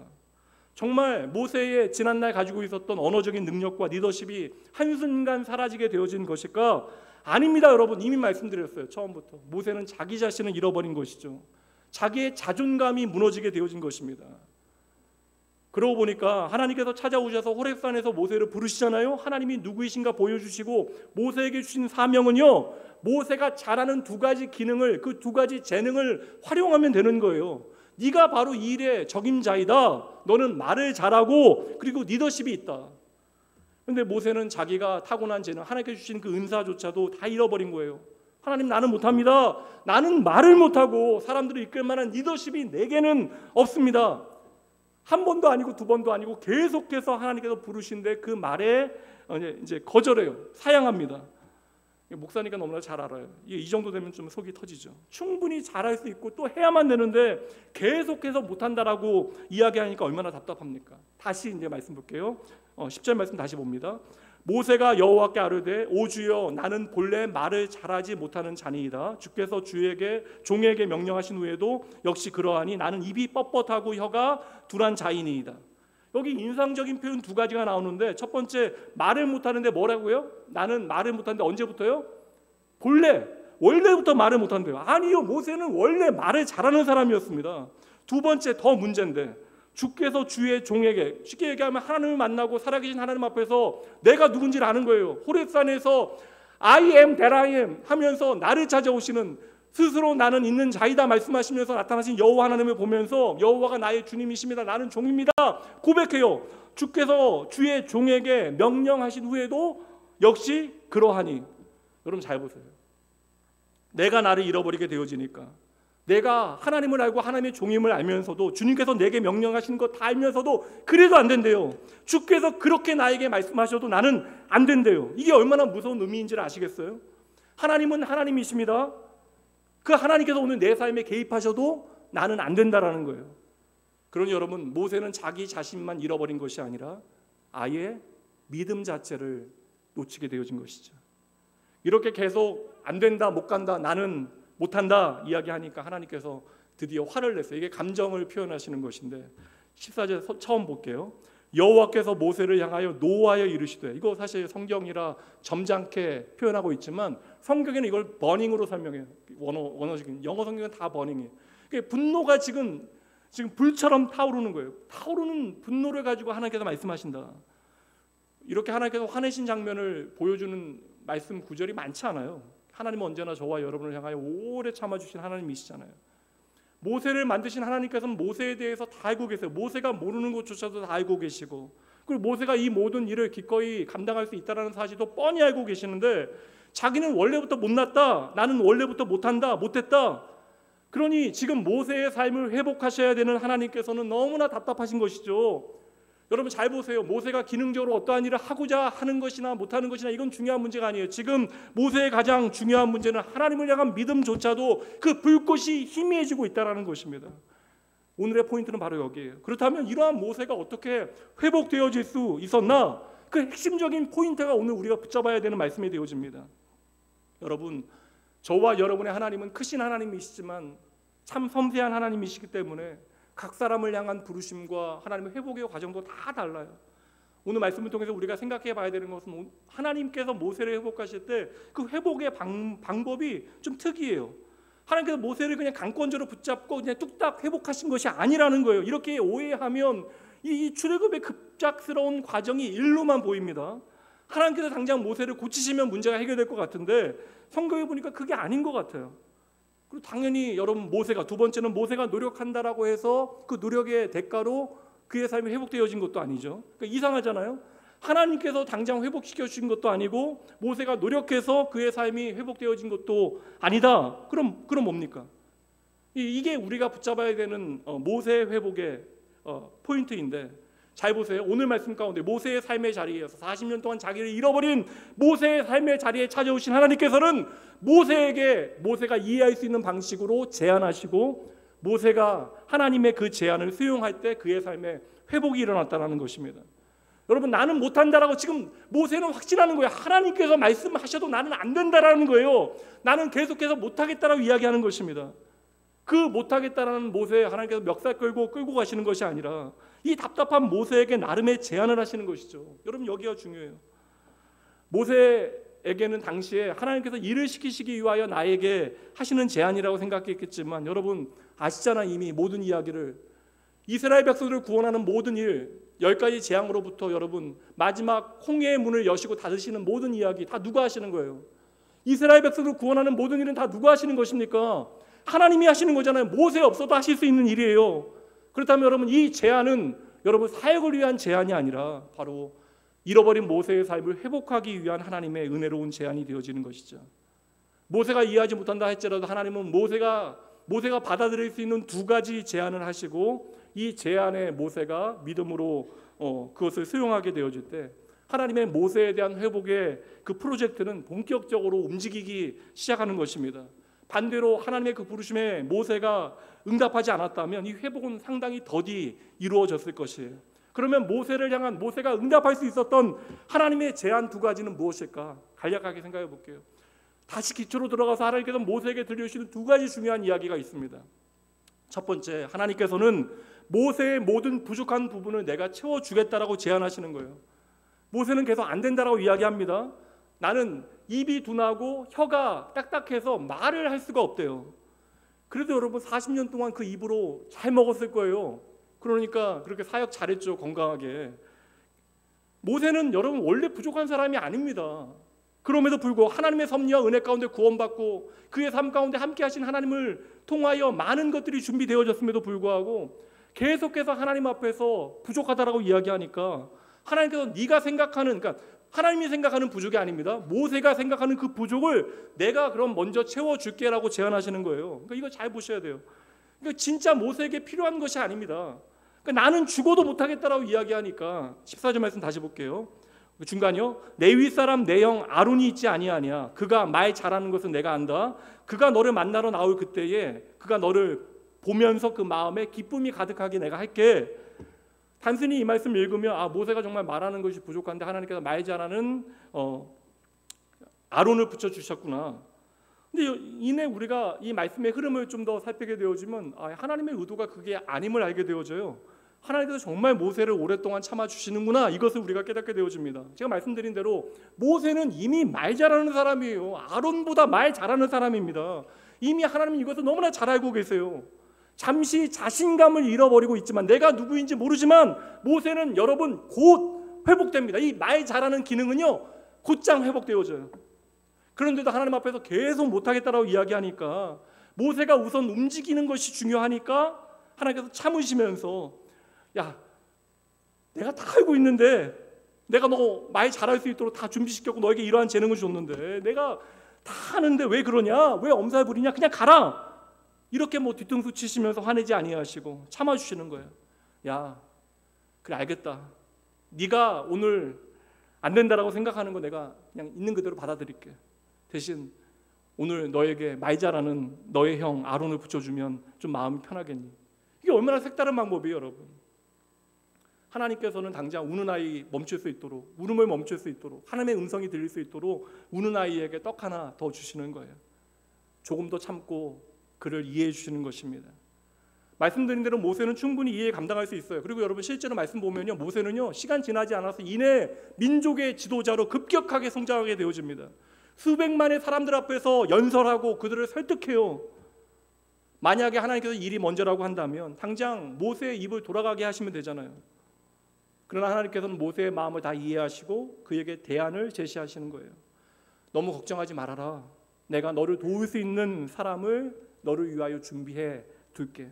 정말 모세의 지난날 가지고 있었던 언어적인 능력과 리더십이 한순간 사라지게 되어진 것일까? 아닙니다, 여러분. 이미 말씀드렸어요. 처음부터 모세는 자기 자신을 잃어버린 것이죠. 자기의 자존감이 무너지게 되어진 것입니다. 그러고 보니까 하나님께서 찾아오셔서 호렙산에서 모세를 부르시잖아요. 하나님이 누구이신가 보여주시고 모세에게 주신 사명은요, 모세가 잘하는 두 가지 기능을, 그 두 가지 재능을 활용하면 되는 거예요. 네가 바로 이 일의 적임자이다. 너는 말을 잘하고 그리고 리더십이 있다. 그런데 모세는 자기가 타고난 재능, 하나님께 주신 그 은사조차도 다 잃어버린 거예요. 하나님, 나는 못합니다. 나는 말을 못하고 사람들을 이끌 만한 리더십이 내게는 없습니다. 한 번도 아니고 두 번도 아니고 계속해서 하나님께서 부르신데 그 말에 이제 거절해요. 사양합니다. 목사니까 너무나 잘 알아요. 이 정도 되면 좀 속이 터지죠. 충분히 잘할 수 있고 또 해야만 되는데 계속해서 못한다라고 이야기하니까 얼마나 답답합니까? 다시 이제 말씀 볼게요. 10절 말씀 다시 봅니다. 모세가 여호와께 아뢰되 오 주여 나는 본래 말을 잘하지 못하는 자니이다. 주께서 종에게 명령하신 후에도 역시 그러하니 나는 입이 뻣뻣하고 혀가 둔한 자이니이다. 여기 인상적인 표현 두 가지가 나오는데 첫 번째 말을 못하는데 뭐라고요? 나는 말을 못하는데 언제부터요? 원래부터 말을 못한대요. 아니요, 모세는 원래 말을 잘하는 사람이었습니다. 두 번째 더 문제인데 주께서 주의 종에게, 쉽게 얘기하면 하나님을 만나고 살아계신 하나님 앞에서 내가 누군지를 아는 거예요. 호렙산에서 I am that I am 하면서 나를 찾아오시는, 스스로 나는 있는 자이다 말씀하시면서 나타나신 여호와 하나님을 보면서 여호와가 나의 주님이십니다, 나는 종입니다 고백해요. 주께서 주의 종에게 명령하신 후에도 역시 그러하니. 여러분 잘 보세요. 내가 나를 잃어버리게 되어지니까, 내가 하나님을 알고 하나님의 종임을 알면서도, 주님께서 내게 명령하신 것 다 알면서도 그래도 안 된대요. 주께서 그렇게 나에게 말씀하셔도 나는 안 된대요. 이게 얼마나 무서운 의미인지를 아시겠어요? 하나님은 하나님이십니다. 그 하나님께서 오늘 내 삶에 개입하셔도 나는 안 된다라는 거예요. 그러니 여러분, 모세는 자기 자신만 잃어버린 것이 아니라 아예 믿음 자체를 놓치게 되어진 것이죠. 이렇게 계속 안 된다, 못 간다, 나는 못한다 이야기하니까 하나님께서 드디어 화를 냈어요. 이게 감정을 표현하시는 것인데 14절 처음 볼게요. 여호와께서 모세를 향하여 노하여 이르시되, 이거 사실 성경이라 점잖게 표현하고 있지만 성경에는 이걸 버닝으로 설명해요. 원어적인 영어 성경은 다 버닝이에요. 분노가 지금 불처럼 타오르는 거예요. 타오르는 분노를 가지고 하나님께서 말씀하신다. 이렇게 하나님께서 화내신 장면을 보여주는 말씀 구절이 많지 않아요. 하나님은 언제나 저와 여러분을 향하여 오래 참아주신 하나님이시잖아요. 모세를 만드신 하나님께서는 모세에 대해서 다 알고 계세요. 모세가 모르는 것조차도 다 알고 계시고, 그리고 모세가 이 모든 일을 기꺼이 감당할 수 있다는 사실도 뻔히 알고 계시는데, 자기는 원래부터 못났다, 나는 원래부터 못한다, 못했다. 그러니 지금 모세의 삶을 회복하셔야 되는 하나님께서는 너무나 답답하신 것이죠. 여러분 잘 보세요. 모세가 기능적으로 어떠한 일을 하고자 하는 것이나 못하는 것이나 이건 중요한 문제가 아니에요. 지금 모세의 가장 중요한 문제는 하나님을 향한 믿음조차도 그 불꽃이 희미해지고 있다는 것입니다. 오늘의 포인트는 바로 여기에요. 그렇다면 이러한 모세가 어떻게 회복되어질 수 있었나? 그 핵심적인 포인트가 오늘 우리가 붙잡아야 되는 말씀이 되어집니다. 여러분, 저와 여러분의 하나님은 크신 하나님이시지만 참 섬세한 하나님이시기 때문에 각 사람을 향한 부르심과 하나님의 회복의 과정도 다 달라요. 오늘 말씀을 통해서 우리가 생각해 봐야 되는 것은, 하나님께서 모세를 회복하실 때 그 회복의 방법이 좀 특이해요. 하나님께서 모세를 그냥 강권적으로 붙잡고 그냥 뚝딱 회복하신 것이 아니라는 거예요. 이렇게 오해하면 이 출애굽의 급작스러운 과정이 일로만 보입니다. 하나님께서 당장 모세를 고치시면 문제가 해결될 것 같은데 성경에 보니까 그게 아닌 것 같아요. 그리고 당연히 여러분, 모세가, 두 번째는 모세가 노력한다라고 해서 그 노력의 대가로 그의 삶이 회복되어진 것도 아니죠. 그러니까 이상하잖아요. 하나님께서 당장 회복시켜 주신 것도 아니고 모세가 노력해서 그의 삶이 회복되어진 것도 아니다. 그럼 뭡니까? 이게 우리가 붙잡아야 되는 모세 회복의 포인트인데, 잘 보세요. 오늘 말씀 가운데 모세의 삶의 자리에서 40년 동안 자기를 잃어버린 모세의 삶의 자리에 찾아오신 하나님께서는 모세가 이해할 수 있는 방식으로 제안하시고, 모세가 하나님의 그 제안을 수용할 때 그의 삶에 회복이 일어났다는 것입니다. 여러분, 나는 못한다라고 지금 모세는 확신하는 거예요. 하나님께서 말씀하셔도 나는 안 된다라는 거예요. 나는 계속해서 못하겠다라고 이야기하는 것입니다. 그 못하겠다라는 모세, 하나님께서 멱살 끌고 가시는 것이 아니라 이 답답한 모세에게 나름의 제안을 하시는 것이죠. 여러분, 여기가 중요해요. 모세에게는 당시에 하나님께서 일을 시키시기 위하여 나에게 하시는 제안이라고 생각했겠지만, 여러분 아시잖아, 이미 모든 이야기를. 이스라엘 백성들을 구원하는 모든 일, 10가지 재앙으로부터 여러분 마지막 홍해의 문을 여시고 닫으시는 모든 이야기 다 누가 하시는 거예요? 이스라엘 백성들을 구원하는 모든 일은 다 누가 하시는 것입니까? 하나님이 하시는 거잖아요. 모세 없어도 하실 수 있는 일이에요. 그렇다면 여러분, 이 제안은 여러분 사역을 위한 제안이 아니라 바로 잃어버린 모세의 삶을 회복하기 위한 하나님의 은혜로운 제안이 되어지는 것이죠. 모세가 이해하지 못한다 할지라도 하나님은 모세가 받아들일 수 있는 두 가지 제안을 하시고, 이 제안에 모세가 믿음으로 그것을 수용하게 되어질 때 하나님의 모세에 대한 회복의 그 프로젝트는 본격적으로 움직이기 시작하는 것입니다. 반대로 하나님의 그 부르심에 모세가 응답하지 않았다면 이 회복은 상당히 더디 이루어졌을 것이에요. 그러면 모세를 향한, 모세가 응답할 수 있었던 하나님의 제안 두 가지는 무엇일까? 간략하게 생각해 볼게요. 다시 기초로 들어가서 하나님께서 모세에게 들려주시는 두 가지 중요한 이야기가 있습니다. 첫 번째, 하나님께서는 모세의 모든 부족한 부분을 내가 채워주겠다라고 제안하시는 거예요. 모세는 계속 안 된다라고 이야기합니다. 나는 입이 둔하고 혀가 딱딱해서 말을 할 수가 없대요. 그래도 여러분 40년 동안 그 입으로 잘 먹었을 거예요. 그러니까 그렇게 사역 잘했죠, 건강하게. 모세는 여러분 원래 부족한 사람이 아닙니다. 그럼에도 불구하고 하나님의 섭리와 은혜 가운데 구원받고 그의 삶 가운데 함께 하신 하나님을 통하여 많은 것들이 준비되어졌음에도 불구하고 계속해서 하나님 앞에서 부족하다라고 이야기하니까 하나님께서 네가 생각하는, 그러니까 하나님이 생각하는 부족이 아닙니다. 모세가 생각하는 그 부족을 내가 그럼 먼저 채워줄게라고 제안하시는 거예요. 그러니까 이거 잘 보셔야 돼요. 그러니까 진짜 모세에게 필요한 것이 아닙니다. 그러니까 나는 죽어도 못하겠다라고 이야기하니까 14절 말씀 다시 볼게요. 중간이요. 내 윗사람 내 형 아론이 있지 아니하냐. 그가 말 잘하는 것은 내가 안다. 그가 너를 만나러 나올 그때에 그가 너를 보면서 그 마음에 기쁨이 가득하게 내가 할게. 단순히 이 말씀 읽으면 모세가 정말 말하는 것이 부족한데 하나님께서 말 잘하는 아론을 붙여주셨구나. 근데 이내 우리가 이 말씀의 흐름을 좀 더 살피게 되어지면 하나님의 의도가 그게 아님을 알게 되어져요. 하나님께서 정말 모세를 오랫동안 참아주시는구나, 이것을 우리가 깨닫게 되어집니다. 제가 말씀드린 대로 모세는 이미 말 잘하는 사람이에요. 아론보다 말 잘하는 사람입니다. 이미 하나님은 이것을 너무나 잘 알고 계세요. 잠시 자신감을 잃어버리고 있지만, 내가 누구인지 모르지만 모세는 여러분 곧 회복됩니다. 이 말 잘하는 기능은요 곧장 회복되어져요. 그런데도 하나님 앞에서 계속 못하겠다라고 이야기하니까, 모세가 우선 움직이는 것이 중요하니까 하나님께서 참으시면서 야, 내가 다 알고 있는데, 내가 너 말 잘할 수 있도록 다 준비시켰고 너에게 이러한 재능을 줬는데 내가 다 하는데 왜 그러냐, 왜 엄살 부리냐, 그냥 가라, 이렇게 뒤통수 치시면서 화내지 아니하시고 참아주시는 거예요. 야, 그래 알겠다. 네가 오늘 안 된다라고 생각하는 거 내가 그냥 있는 그대로 받아들일게. 대신 오늘 너에게 말 잘하는 너의 형 아론을 붙여주면 좀 마음이 편하겠니? 이게 얼마나 색다른 방법이에요, 여러분. 하나님께서는 당장 우는 아이 멈출 수 있도록, 울음을 멈출 수 있도록, 하나님의 음성이 들릴 수 있도록 우는 아이에게 떡 하나 더 주시는 거예요. 조금 더 참고 그를 이해해 주시는 것입니다. 말씀드린 대로 모세는 충분히 이해 감당할 수 있어요. 그리고 여러분 실제로 말씀 보면요, 모세는요 시간 지나지 않아서 이내 민족의 지도자로 급격하게 성장하게 되어집니다. 수백만의 사람들 앞에서 연설하고 그들을 설득해요. 만약에 하나님께서 일이 먼저라고 한다면 당장 모세의 입을 돌아가게 하시면 되잖아요. 그러나 하나님께서는 모세의 마음을 다 이해하시고 그에게 대안을 제시하시는 거예요. 너무 걱정하지 말아라. 내가 너를 도울 수 있는 사람을 너를 위하여 준비해 둘게.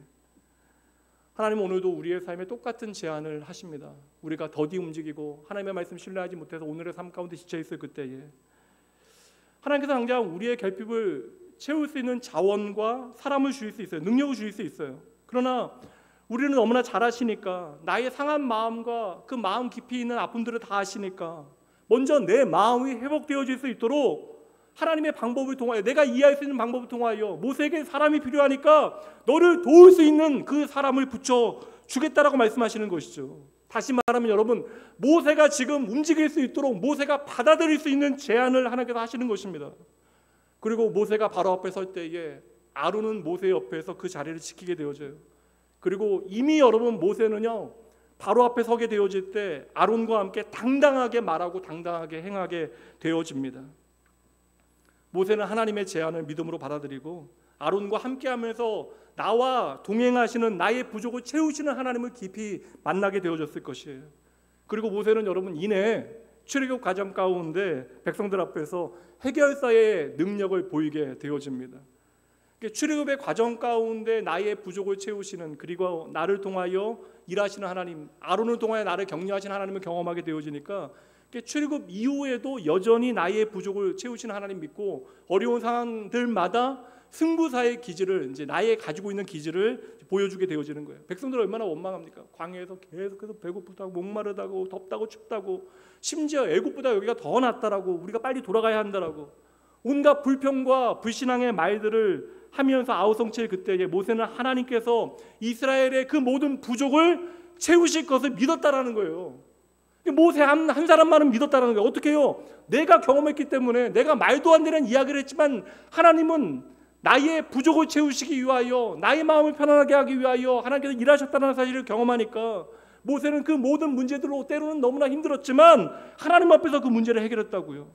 하나님은 오늘도 우리의 삶에 똑같은 제안을 하십니다. 우리가 더디 움직이고 하나님의 말씀 신뢰하지 못해서 오늘의 삶 가운데 지쳐있을 그때에 하나님께서 당장 우리의 결핍을 채울 수 있는 자원과 사람을 주실 수 있어요. 능력을 주실 수 있어요. 그러나 우리는 너무나 잘 아시니까, 나의 상한 마음과 그 마음 깊이 있는 아픔들을 다 아시니까 먼저 내 마음이 회복되어질 수 있도록 하나님의 방법을 통하여, 내가 이해할 수 있는 방법을 통하여, 모세에게 사람이 필요하니까 너를 도울 수 있는 그 사람을 붙여주겠다라고 말씀하시는 것이죠. 다시 말하면 여러분, 모세가 지금 움직일 수 있도록 모세가 받아들일 수 있는 제안을 하나님께서 하시는 것입니다. 그리고 모세가 바로 앞에 설 때에 아론은 모세 옆에서 그 자리를 지키게 되어져요. 그리고 이미 여러분 모세는요 바로 앞에 서게 되어질 때 아론과 함께 당당하게 말하고 당당하게 행하게 되어집니다. 모세는 하나님의 제안을 믿음으로 받아들이고 아론과 함께하면서 나와 동행하시는, 나의 부족을 채우시는 하나님을 깊이 만나게 되어졌을 것이에요. 그리고 모세는 여러분 이내 출애굽 과정 가운데 백성들 앞에서 해결사의 능력을 보이게 되어집니다. 출애굽의 과정 가운데 나의 부족을 채우시는, 그리고 나를 통하여 일하시는 하나님, 아론을 통하여 나를 격려하시는 하나님을 경험하게 되어지니까 출애굽 이후에도 여전히 나의 부족을 채우시는 하나님 믿고 어려운 상황들마다 승부사의 기질을 이제 나의 가지고 있는 기질을 보여주게 되어지는 거예요. 백성들 얼마나 원망합니까? 광야에서 계속해서 배고프다고 목마르다고 덥다고 춥다고 심지어 애굽보다 여기가 더 낫다라고 우리가 빨리 돌아가야 한다라고 온갖 불평과 불신앙의 말들을 하면서 아우성칠 그때에 모세는 하나님께서 이스라엘의 그 모든 부족을 채우실 것을 믿었다라는 거예요. 모세 한 사람만은 믿었다는 거예요. 어떻게 해요? 내가 경험했기 때문에 내가 말도 안 되는 이야기를 했지만 하나님은 나의 부족을 채우시기 위하여 나의 마음을 편안하게 하기 위하여 하나님께서 일하셨다는 사실을 경험하니까 모세는 그 모든 문제들로 때로는 너무나 힘들었지만 하나님 앞에서 그 문제를 해결했다고요.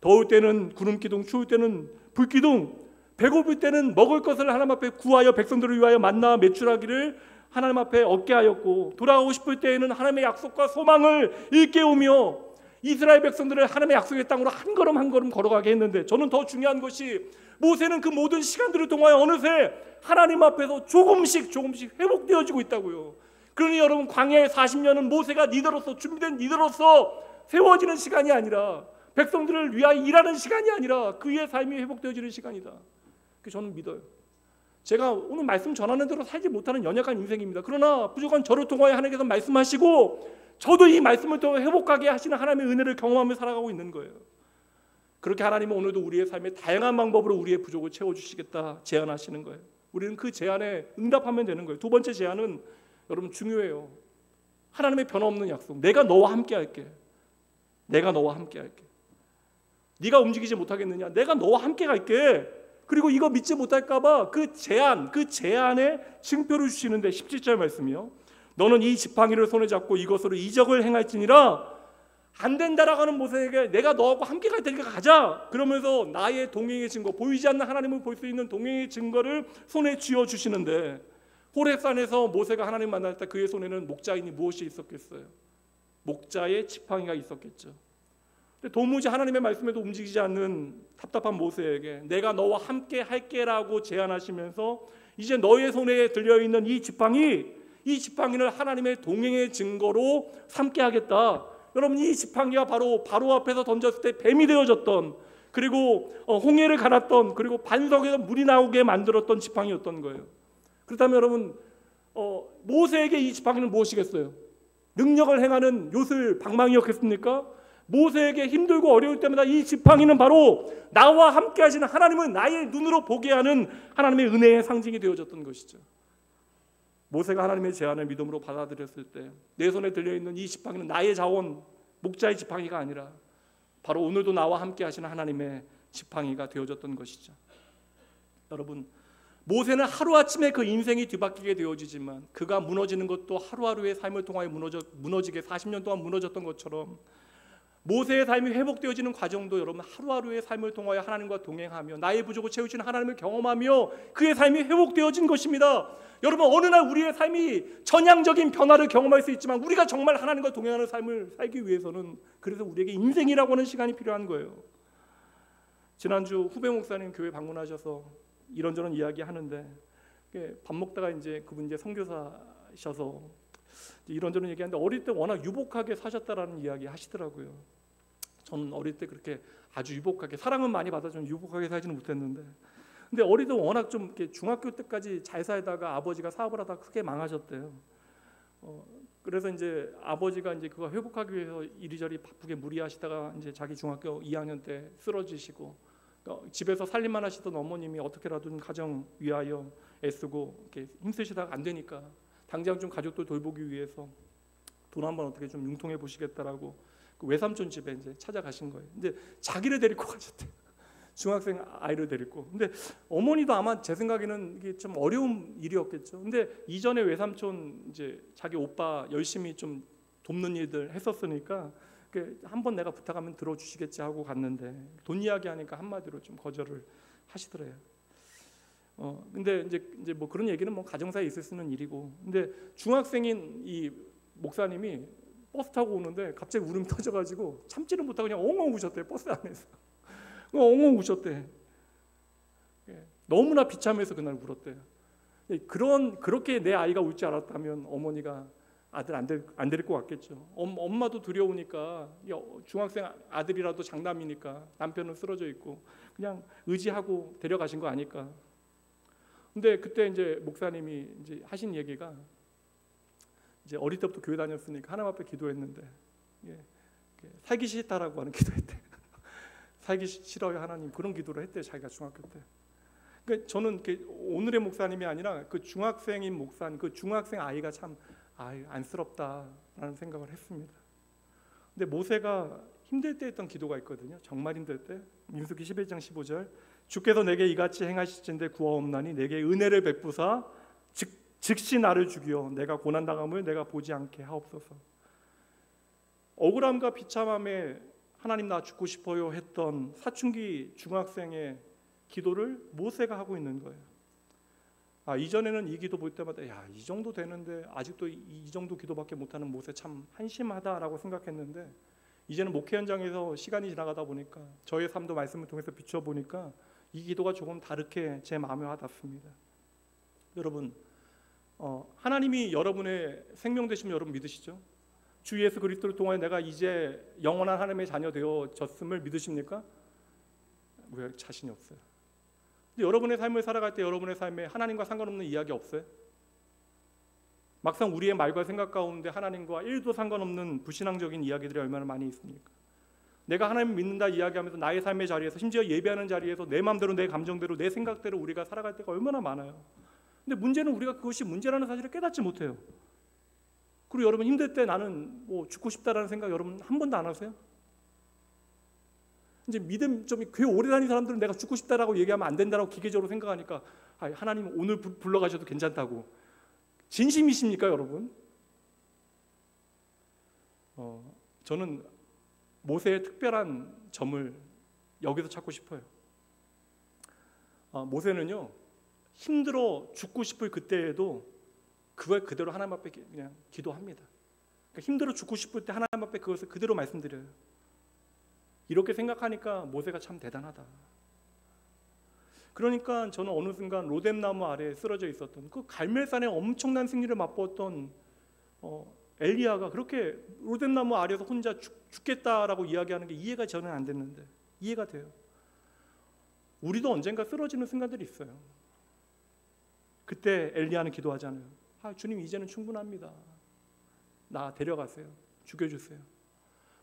더울 때는 구름기둥, 추울 때는 불기둥, 배고플 때는 먹을 것을 하나님 앞에 구하여 백성들을 위하여 만나 매출하기를 하나님 앞에 얻게 하였고 돌아가고 싶을 때에는 하나님의 약속과 소망을 일깨우며 이스라엘 백성들을 하나님의 약속의 땅으로 한 걸음 한 걸음 걸어가게 했는데 저는 더 중요한 것이 모세는 그 모든 시간들을 통하여 어느새 하나님 앞에서 조금씩 회복되어지고 있다고요. 그러니 여러분 광야의 40년은 모세가 리더로서 준비된 리더로서 세워지는 시간이 아니라 백성들을 위하여 일하는 시간이 아니라 그의 삶이 회복되어지는 시간이다. 저는 믿어요. 제가 오늘 말씀 전하는 대로 살지 못하는 연약한 인생입니다. 그러나 부족한 저를 통하여 하나님께서 말씀하시고 저도 이 말씀을 통해 회복하게 하시는 하나님의 은혜를 경험하며 살아가고 있는 거예요. 그렇게 하나님은 오늘도 우리의 삶에 다양한 방법으로 우리의 부족을 채워주시겠다 제안하시는 거예요. 우리는 그 제안에 응답하면 되는 거예요. 두 번째 제안은 여러분 중요해요. 하나님의 변함없는 약속. 내가 너와 함께 할게. 내가 너와 함께 할게. 네가 움직이지 못하겠느냐? 내가 너와 함께 갈게. 그리고 이거 믿지 못할까 봐 그 제안에 증표를 주시는데 17절 말씀이요. 너는 이 지팡이를 손에 잡고 이것으로 이적을 행할지니라. 안 된다라고 하는 모세에게 내가 너하고 함께 갈 테니까 가자. 그러면서 나의 동행의 증거, 보이지 않는 하나님을 볼 수 있는 동행의 증거를 손에 쥐어 주시는데 호렙산에서 모세가 하나님 만날 때 그의 손에는 목자인이 무엇이 있었겠어요? 목자의 지팡이가 있었겠죠. 근데 도무지 하나님의 말씀에도 움직이지 않는 답답한 모세에게 내가 너와 함께 할게라고 제안하시면서 이제 너의 손에 들려있는 이 지팡이를 하나님의 동행의 증거로 삼게 하겠다. 여러분 이 지팡이가 바로 앞에서 던졌을 때 뱀이 되어졌던 그리고 홍해를 갈았던 그리고 반석에서 물이 나오게 만들었던 지팡이였던 거예요. 그렇다면 여러분 모세에게 이 지팡이는 무엇이겠어요? 능력을 행하는 요술 방망이였겠습니까? 모세에게 힘들고 어려울 때마다 이 지팡이는 바로 나와 함께 하시는 하나님을 나의 눈으로 보게 하는 하나님의 은혜의 상징이 되어졌던 것이죠. 모세가 하나님의 제안을 믿음으로 받아들였을 때 내 손에 들려있는 이 지팡이는 나의 자원, 목자의 지팡이가 아니라 바로 오늘도 나와 함께 하시는 하나님의 지팡이가 되어졌던 것이죠. 여러분 모세는 하루아침에 그 인생이 뒤바뀌게 되어지지만 그가 무너지는 것도 하루하루의 삶을 통하여 무너지게 40년 동안 무너졌던 것처럼 모세의 삶이 회복되어지는 과정도 여러분 하루하루의 삶을 통하여 하나님과 동행하며 나의 부족을 채우시는 하나님을 경험하며 그의 삶이 회복되어진 것입니다. 여러분 어느 날 우리의 삶이 전향적인 변화를 경험할 수 있지만 우리가 정말 하나님과 동행하는 삶을 살기 위해서는 그래서 우리에게 인생이라고 하는 시간이 필요한 거예요. 지난주 후배 목사님 교회 방문하셔서 이런저런 이야기하는데 밥 먹다가 이제 그분 이제 선교사셔서 이런저런 얘기하는데 어릴 때 워낙 유복하게 사셨다라는 이야기 하시더라고요. 저는 어릴 때 그렇게 아주 유복하게 사랑은 많이 받아주는 유복하게 살지는 못했는데 근데 어릴 때 워낙 좀 이렇게 중학교 때까지 잘 살다가 아버지가 사업을 하다가 크게 망하셨대요. 그래서 이제 아버지가 이제 그거 회복하기 위해서 이리저리 바쁘게 무리하시다가 이제 자기 중학교 2학년 때 쓰러지시고 집에서 살림만 하시던 어머님이 어떻게라도 좀 가정 위하여 애쓰고 이렇게 힘쓰시다가 안 되니까 당장 좀 가족들 돌보기 위해서 돈 한번 어떻게 좀 융통해 보시겠다라고 그 외삼촌 집에 이제 찾아가신 거예요. 근데 자기를 데리고 가셨대요. 중학생 아이를 데리고. 근데 어머니도 아마 제 생각에는 이게 좀 어려운 일이었겠죠. 근데 이전에 외삼촌 이제 자기 오빠 열심히 좀 돕는 일들 했었으니까 한번 내가 부탁하면 들어주시겠지 하고 갔는데 돈 이야기 하니까 한마디로 좀 거절을 하시더래요. 근데 이제 뭐 그런 얘기는 뭐 가정사에 있을 수 있는 일이고. 근데 중학생인 이 목사님이 버스 타고 오는데 갑자기 울음이 터져가지고 참지를 못하고 그냥 엉엉 우셨대요. 버스 안에서 엉엉 우셨대. 너무나 비참해서 그날 울었대요. 그렇게 내 아이가 울 줄 알았다면 어머니가 아들 안 데리고 왔겠죠. 엄마도 두려우니까 중학생 아들이라도 장남이니까 남편은 쓰러져 있고 그냥 의지하고 데려가신 거 아닐까 근데 그때 이제 목사님이 이제 하신 얘기가, 이제 어릴 때부터 교회 다녔으니까 하나님 앞에 기도했는데, 예, 살기 싫다라고 하는 기도했대. 살기 싫어요 하나님, 그런 기도를 했대 자기가 중학교 때. 그러니까 저는 오늘의 목사님이 아니라 그 중학생인 목사님, 그 중학생 아이가 참 안쓰럽다라는 생각을 했습니다. 근데 모세가 힘들 때 했던 기도가 있거든요. 정말 힘들 때. 민수기 11장 15절, 주께서 내게 이같이 행하실진대 구하옵나니 내게 은혜를 베푸사 즉시 나를 죽이어 내가 고난당함을 내가 보지 않게 하옵소서. 억울함과 비참함에 하나님 나 죽고 싶어요 했던 사춘기 중학생의 기도를 모세가 하고 있는 거예요. 이전에는 이 기도 볼 때마다 이 정도 되는데 아직도 이 정도 기도밖에 못하는 모세 참 한심하다라고 생각했는데, 이제는 목회 현장에서 시간이 지나가다 보니까 저의 삶도 말씀을 통해서 비춰보니까 이 기도가 조금 다르게 제 마음에 와닿습니다. 여러분, 하나님이 여러분의 생명 되심을 여러분 믿으시죠? 주 예수 그리스도를 통하여 내가 이제 영원한 하나님의 자녀 되어졌음을 믿으십니까? 왜 자신이 없어요? 근데 여러분의 삶을 살아갈 때 여러분의 삶에 하나님과 상관없는 이야기 없어요? 막상 우리의 말과 생각 가운데 하나님과 1도 상관없는 불신앙적인 이야기들이 얼마나 많이 있습니까? 내가 하나님을 믿는다 이야기하면서 나의 삶의 자리에서, 심지어 예배하는 자리에서 내 마음대로 내 감정대로 내 생각대로 우리가 살아갈 때가 얼마나 많아요. 근데 문제는 우리가 그것이 문제라는 사실을 깨닫지 못해요. 그리고 여러분 힘들 때 나는 죽고 싶다라는 생각 여러분 한 번도 안 하세요? 이제 믿음 좀 교회 오래 다닌 사람들은 내가 죽고 싶다라고 얘기하면 안 된다라고 기계적으로 생각하니까 하나님 오늘 불러가셔도 괜찮다고. 진심이십니까 여러분? 저는 모세의 특별한 점을 여기서 찾고 싶어요. 모세는요, 힘들어 죽고 싶을 그때에도 그걸 그대로 하나님 앞에 그냥 기도합니다. 그러니까 힘들어 죽고 싶을 때 하나님 앞에 그것을 그대로 말씀드려요. 이렇게 생각하니까 모세가 참 대단하다. 그러니까 저는 어느 순간 로뎀나무 아래에 쓰러져 있었던 그 갈멜산의 엄청난 승리를 맛보았던 엘리야가 그렇게 로뎀나무 아래에서 혼자 죽겠다라고 이야기하는 게 이해가 저는 안 됐는데 이해가 돼요. 우리도 언젠가 쓰러지는 순간들이 있어요. 그때 엘리야는 기도하잖아요. 주님 이제는 충분합니다. 나 데려가세요. 죽여주세요.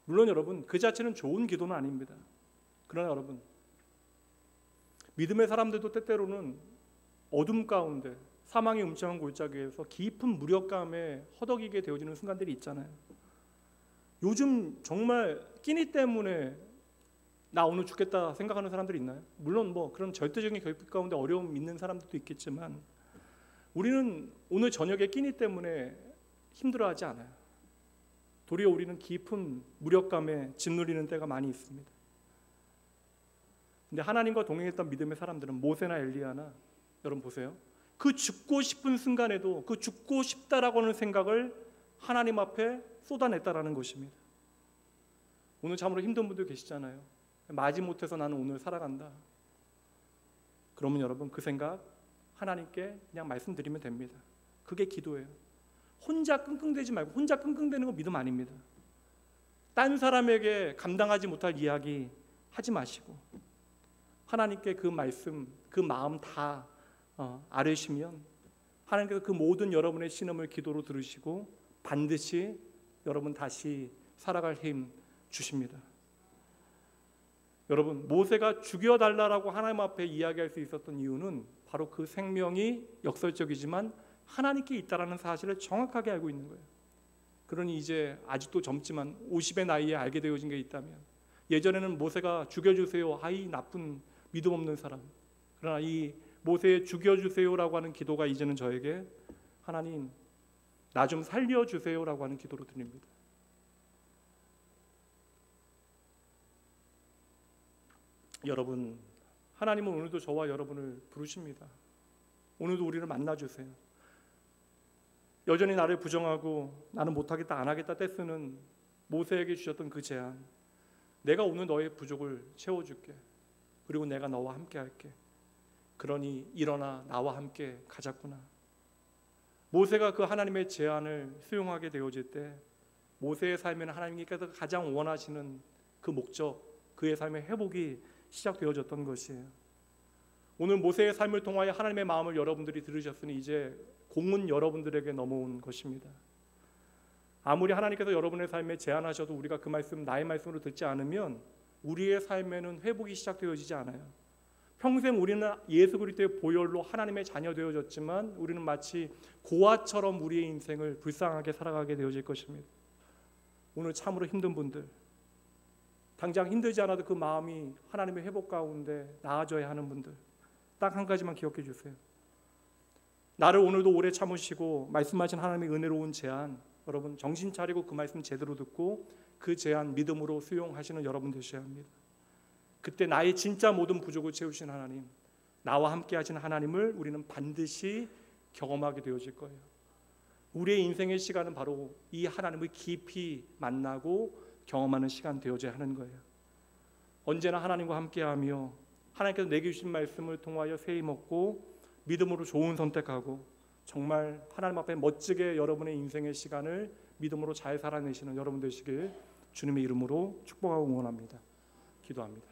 물론 여러분 그 자체는 좋은 기도는 아닙니다. 그러나 여러분 믿음의 사람들도 때때로는 어둠 가운데 사망의 음침한 골짜기에서 깊은 무력감에 허덕이게 되어지는 순간들이 있잖아요. 요즘 정말 끼니 때문에 나 오늘 죽겠다 생각하는 사람들이 있나요? 물론 그런 절대적인 결핍 가운데 어려움 있는 사람들도 있겠지만 우리는 오늘 저녁에 끼니 때문에 힘들어하지 않아요. 도리어 우리는 깊은 무력감에 짓눌리는 때가 많이 있습니다. 근데 하나님과 동행했던 믿음의 사람들은 모세나 엘리야나 여러분 보세요. 그 죽고 싶은 순간에도 그 죽고 싶다라고 하는 생각을 하나님 앞에 쏟아냈다라는 것입니다. 오늘 참으로 힘든 분들 계시잖아요. 마지못해서 나는 오늘 살아간다. 그러면 여러분 그 생각 하나님께 그냥 말씀드리면 됩니다. 그게 기도예요. 혼자 끙끙대지 말고, 혼자 끙끙대는 건 믿음 아닙니다. 딴 사람에게 감당하지 못할 이야기 하지 마시고 하나님께 그 말씀, 그 마음 다 아뢰시면 하나님께서 그 모든 여러분의 신음을 기도로 들으시고 반드시 여러분 다시 살아갈 힘 주십니다. 여러분 모세가 죽여달라고 하나님 앞에 이야기할 수 있었던 이유는 바로 그 생명이 역설적이지만 하나님께 있다라는 사실을 정확하게 알고 있는 거예요. 그러니 이제 아직도 젊지만 50의 나이에 알게 되어진 게 있다면, 예전에는 모세가 죽여주세요, 이 나쁜 믿음 없는 사람, 그러나 이 모세의 죽여주세요라고 하는 기도가 이제는 저에게 하나님 나 좀 살려주세요라고 하는 기도로 드립니다. 여러분 하나님은 오늘도 저와 여러분을 부르십니다. 오늘도 우리를 만나주세요. 여전히 나를 부정하고 나는 못하겠다 안 하겠다 떼쓰는 모세에게 주셨던 그 제안, 내가 오늘 너의 부족을 채워줄게. 그리고 내가 너와 함께 할게. 그러니 일어나 나와 함께 가자꾸나. 모세가 그 하나님의 제안을 수용하게 되어질 때 모세의 삶에는 하나님께서 가장 원하시는 그 목적, 그의 삶의 회복이 시작되어졌던 것이에요. 오늘 모세의 삶을 통하여 하나님의 마음을 여러분들이 들으셨으니 이제 공은 여러분들에게 넘어온 것입니다. 아무리 하나님께서 여러분의 삶에 제안하셔도 우리가 그 말씀 나의 말씀으로 듣지 않으면 우리의 삶에는 회복이 시작되어지지 않아요. 평생 우리는 예수 그리스도의 보혈로 하나님의 자녀 되어졌지만 우리는 마치 고아처럼 우리의 인생을 불쌍하게 살아가게 되어질 것입니다. 오늘 참으로 힘든 분들, 당장 힘들지 않아도 그 마음이 하나님의 회복 가운데 나아져야 하는 분들, 딱 한 가지만 기억해 주세요. 나를 오늘도 오래 참으시고 말씀하신 하나님의 은혜로운 제안, 여러분 정신 차리고 그 말씀 제대로 듣고 그 제안 믿음으로 수용하시는 여러분 되셔야 합니다. 그때 나의 진짜 모든 부족을 채우신 하나님, 나와 함께 하신 하나님을 우리는 반드시 경험하게 되어질 거예요. 우리의 인생의 시간은 바로 이 하나님을 깊이 만나고 경험하는 시간 되어져야 하는 거예요. 언제나 하나님과 함께하며 하나님께서 내게 주신 말씀을 통하여 새 힘 얻고 믿음으로 좋은 선택하고 정말 하나님 앞에 멋지게 여러분의 인생의 시간을 믿음으로 잘 살아내시는 여러분 되시길 주님의 이름으로 축복하고 응원합니다. 기도합니다.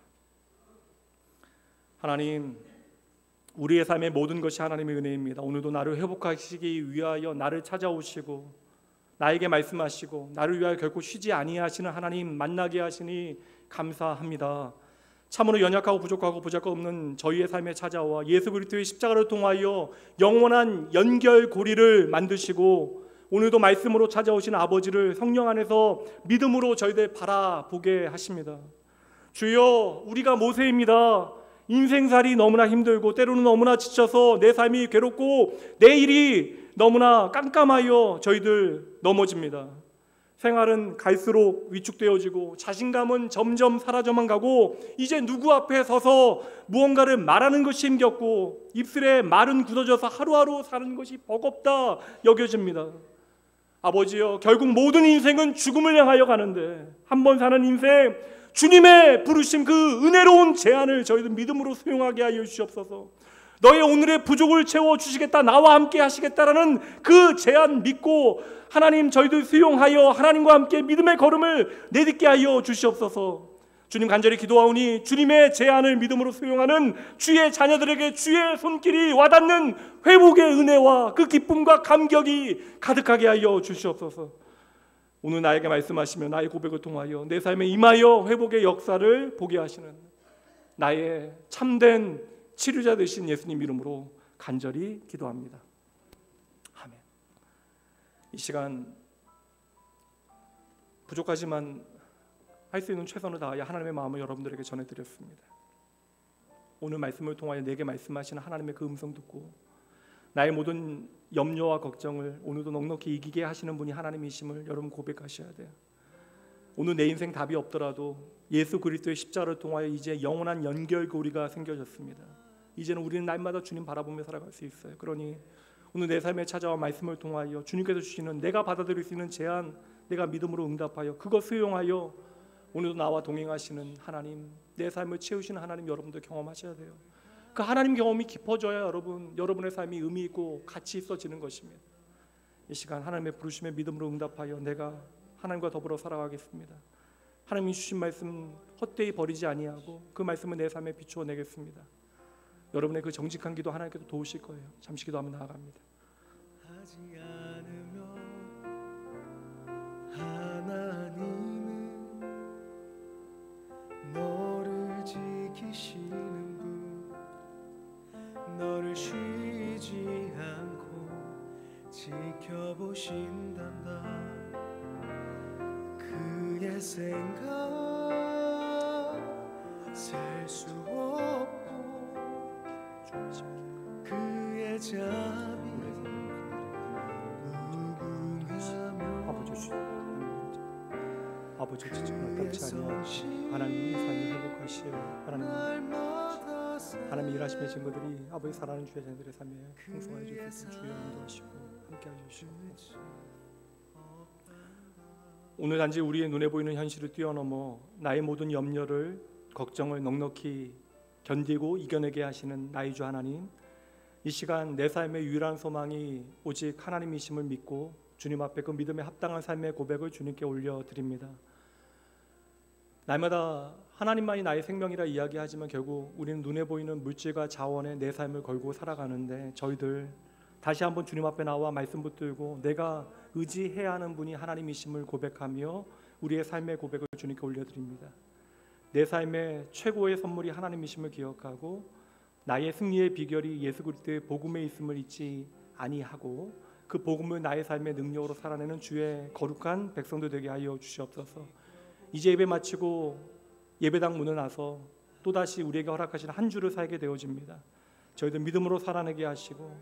하나님, 우리의 삶의 모든 것이 하나님의 은혜입니다. 오늘도 나를 회복하시기 위하여 나를 찾아오시고 나에게 말씀하시고 나를 위하여 결코 쉬지 아니하시는 하나님 만나게 하시니 감사합니다. 참으로 연약하고 부족하고 보잘것없는 저희의 삶에 찾아와 예수 그리스도의 십자가를 통하여 영원한 연결고리를 만드시고 오늘도 말씀으로 찾아오신 아버지를 성령 안에서 믿음으로 저희들 바라보게 하십니다. 주여, 우리가 모세입니다. 인생살이 너무나 힘들고 때로는 너무나 지쳐서 내 삶이 괴롭고 내 일이 너무나 깜깜하여 저희들 넘어집니다. 생활은 갈수록 위축되어지고 자신감은 점점 사라져만 가고 이제 누구 앞에 서서 무언가를 말하는 것이 힘겹고 입술에 말은 굳어져서 하루하루 사는 것이 버겁다 여겨집니다. 아버지여, 결국 모든 인생은 죽음을 향하여 가는데 한 번 사는 인생, 주님의 부르심 그 은혜로운 제안을 저희들 믿음으로 수용하게 하여 주시옵소서. 너의 오늘의 부족을 채워주시겠다, 나와 함께 하시겠다라는 그 제안 믿고 하나님 저희들 수용하여 하나님과 함께 믿음의 걸음을 내딛게 하여 주시옵소서. 주님 간절히 기도하오니 주님의 제안을 믿음으로 수용하는 주의 자녀들에게 주의 손길이 와닿는 회복의 은혜와 그 기쁨과 감격이 가득하게 하여 주시옵소서. 오늘 나에게 말씀하시며 나의 고백을 통하여 내 삶에 임하여 회복의 역사를 보게 하시는 나의 참된 치료자 되신 예수님 이름으로 간절히 기도합니다. 아멘. 이 시간 부족하지만 할 수 있는 최선을 다하여 하나님의 마음을 여러분들에게 전해드렸습니다. 오늘 말씀을 통하여 내게 말씀하시는 하나님의 그 음성 듣고 나의 모든 염려와 걱정을 오늘도 넉넉히 이기게 하시는 분이 하나님이심을 여러분 고백하셔야 돼요. 오늘 내 인생 답이 없더라도 예수 그리스도의 십자가를 통하여 이제 영원한 연결고리가 생겨졌습니다. 이제는 우리는 날마다 주님 바라보며 살아갈 수 있어요. 그러니 오늘 내 삶에 찾아와 말씀을 통하여 주님께서 주시는 내가 받아들일 수 있는 제안, 내가 믿음으로 응답하여 그것 수용하여 오늘도 나와 동행하시는 하나님, 내 삶을 채우시는 하나님 여러분들 경험하셔야 돼요. 그 하나님 경험이 깊어져야 여러분의 삶이 의미 있고 가치 있어지는 것입니다. 이 시간 하나님의 부르심에 믿음으로 응답하여 내가 하나님과 더불어 살아가겠습니다. 하나님이 주신 말씀 헛되이 버리지 아니하고 그 말씀을 내 삶에 비추어 내겠습니다. 여러분의 그 정직한 기도 하나님께서 도우실 거예요. 잠시 기도하며 나아갑니다. 하지 않으면 하나님은 너를 지키시는 분, 너를 쉬지 않고 지켜보신단다. 그의 생각 셀 수 없고 그의 자비 무궁하며 아버지 지금 아깝지 아니하고 하나님이 삶을 회복하시오. 하나님 일하시는 친구들이 아버지 사랑하는 주의 자녀들의 삶에 풍성하여 주시고 주여 인도하시고 함께하여 주시옵소서. 오늘 단지 우리의 눈에 보이는 현실을 뛰어넘어 나의 모든 염려를 걱정을 넉넉히 견디고 이겨내게 하시는 나의 주 하나님, 이 시간 내 삶의 유일한 소망이 오직 하나님이심을 믿고 주님 앞에 그 믿음에 합당한 삶의 고백을 주님께 올려드립니다. 날마다 하나님만이 나의 생명이라 이야기하지만 결국 우리는 눈에 보이는 물질과 자원에 내 삶을 걸고 살아가는데, 저희들 다시 한번 주님 앞에 나와 말씀 붙들고 내가 의지해야 하는 분이 하나님이심을 고백하며 우리의 삶의 고백을 주님께 올려드립니다. 내 삶의 최고의 선물이 하나님이심을 기억하고 나의 승리의 비결이 예수 그리스도의 복음에 있음을 잊지 아니하고 그 복음을 나의 삶의 능력으로 살아내는 주의 거룩한 백성들 되게 하여 주시옵소서. 이제 예배 마치고 예배당 문을 나서 또다시 우리에게 허락하신 한 주를 살게 되어집니다. 저희들 믿음으로 살아내게 하시고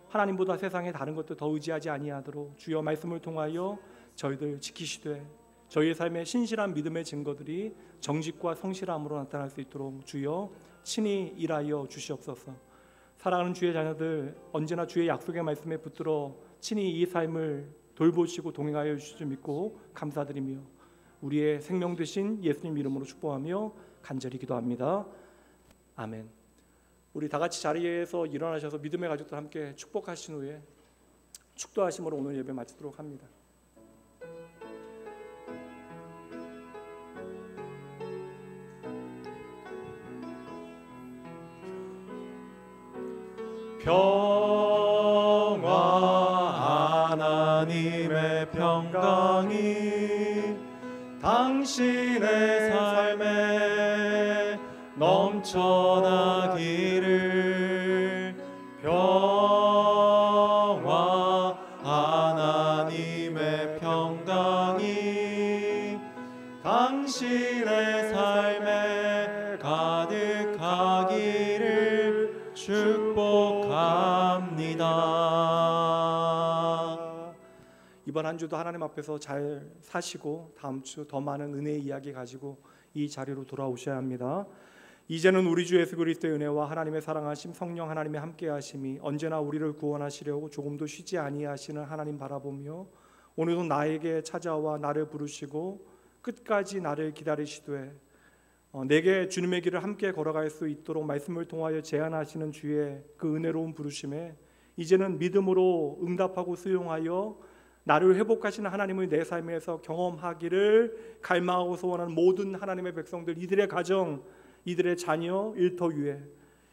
하나님보다 세상에 다른 것도 더 의지하지 아니하도록 주여 말씀을 통하여 저희들 지키시되 저희의 삶의 신실한 믿음의 증거들이 정직과 성실함으로 나타날 수 있도록 주여 친히 일하여 주시옵소서. 사랑하는 주의 자녀들, 언제나 주의 약속의 말씀에 붙들어 친히 이 삶을 돌보시고 동행하여 주실 줄 믿고 감사드리며 우리의 생명 되신 예수님 이름으로 축복하며 간절히 기도합니다. 아멘. 우리 다 같이 자리에서 일어나셔서 믿음의 가족들 함께 축복하신 후에 축도하심으로 오늘 예배 마치도록 합니다. 평화 하나님의 평강이 당신의 삶에 넘쳐나기를. 평화 하나님의 평강이 당신의 삶에 가득하기를 축복합니다. 이번 한 주도 하나님 앞에서 잘 사시고 다음 주 더 많은 은혜의 이야기 가지고 이 자리로 돌아오셔야 합니다. 이제는 우리 주 예수 그리스도의 은혜와 하나님의 사랑하심, 성령 하나님의 함께하심이 언제나 우리를 구원하시려고 조금도 쉬지 아니하시는 하나님 바라보며 오늘도 나에게 찾아와 나를 부르시고 끝까지 나를 기다리시되 내게 주님의 길을 함께 걸어갈 수 있도록 말씀을 통하여 제안하시는 주의 그 은혜로운 부르심에 이제는 믿음으로 응답하고 수용하여 나를 회복하시는 하나님을 내 삶에서 경험하기를 갈망하고 소원하는 모든 하나님의 백성들, 이들의 가정, 이들의 자녀, 일터위에,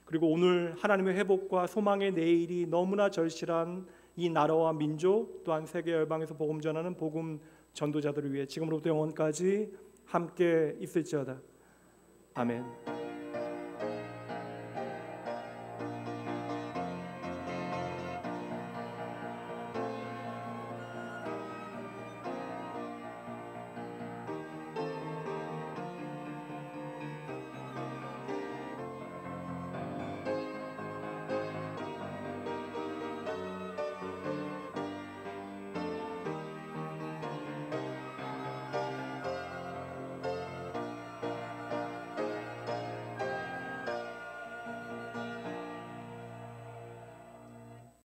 그리고 오늘 하나님의 회복과 소망의 내일이 너무나 절실한 이 나라와 민족, 또한 세계 열방에서 복음 전하는 복음 전도자들을 위해 지금으로부터 영원까지 함께 있을지어다. 아멘.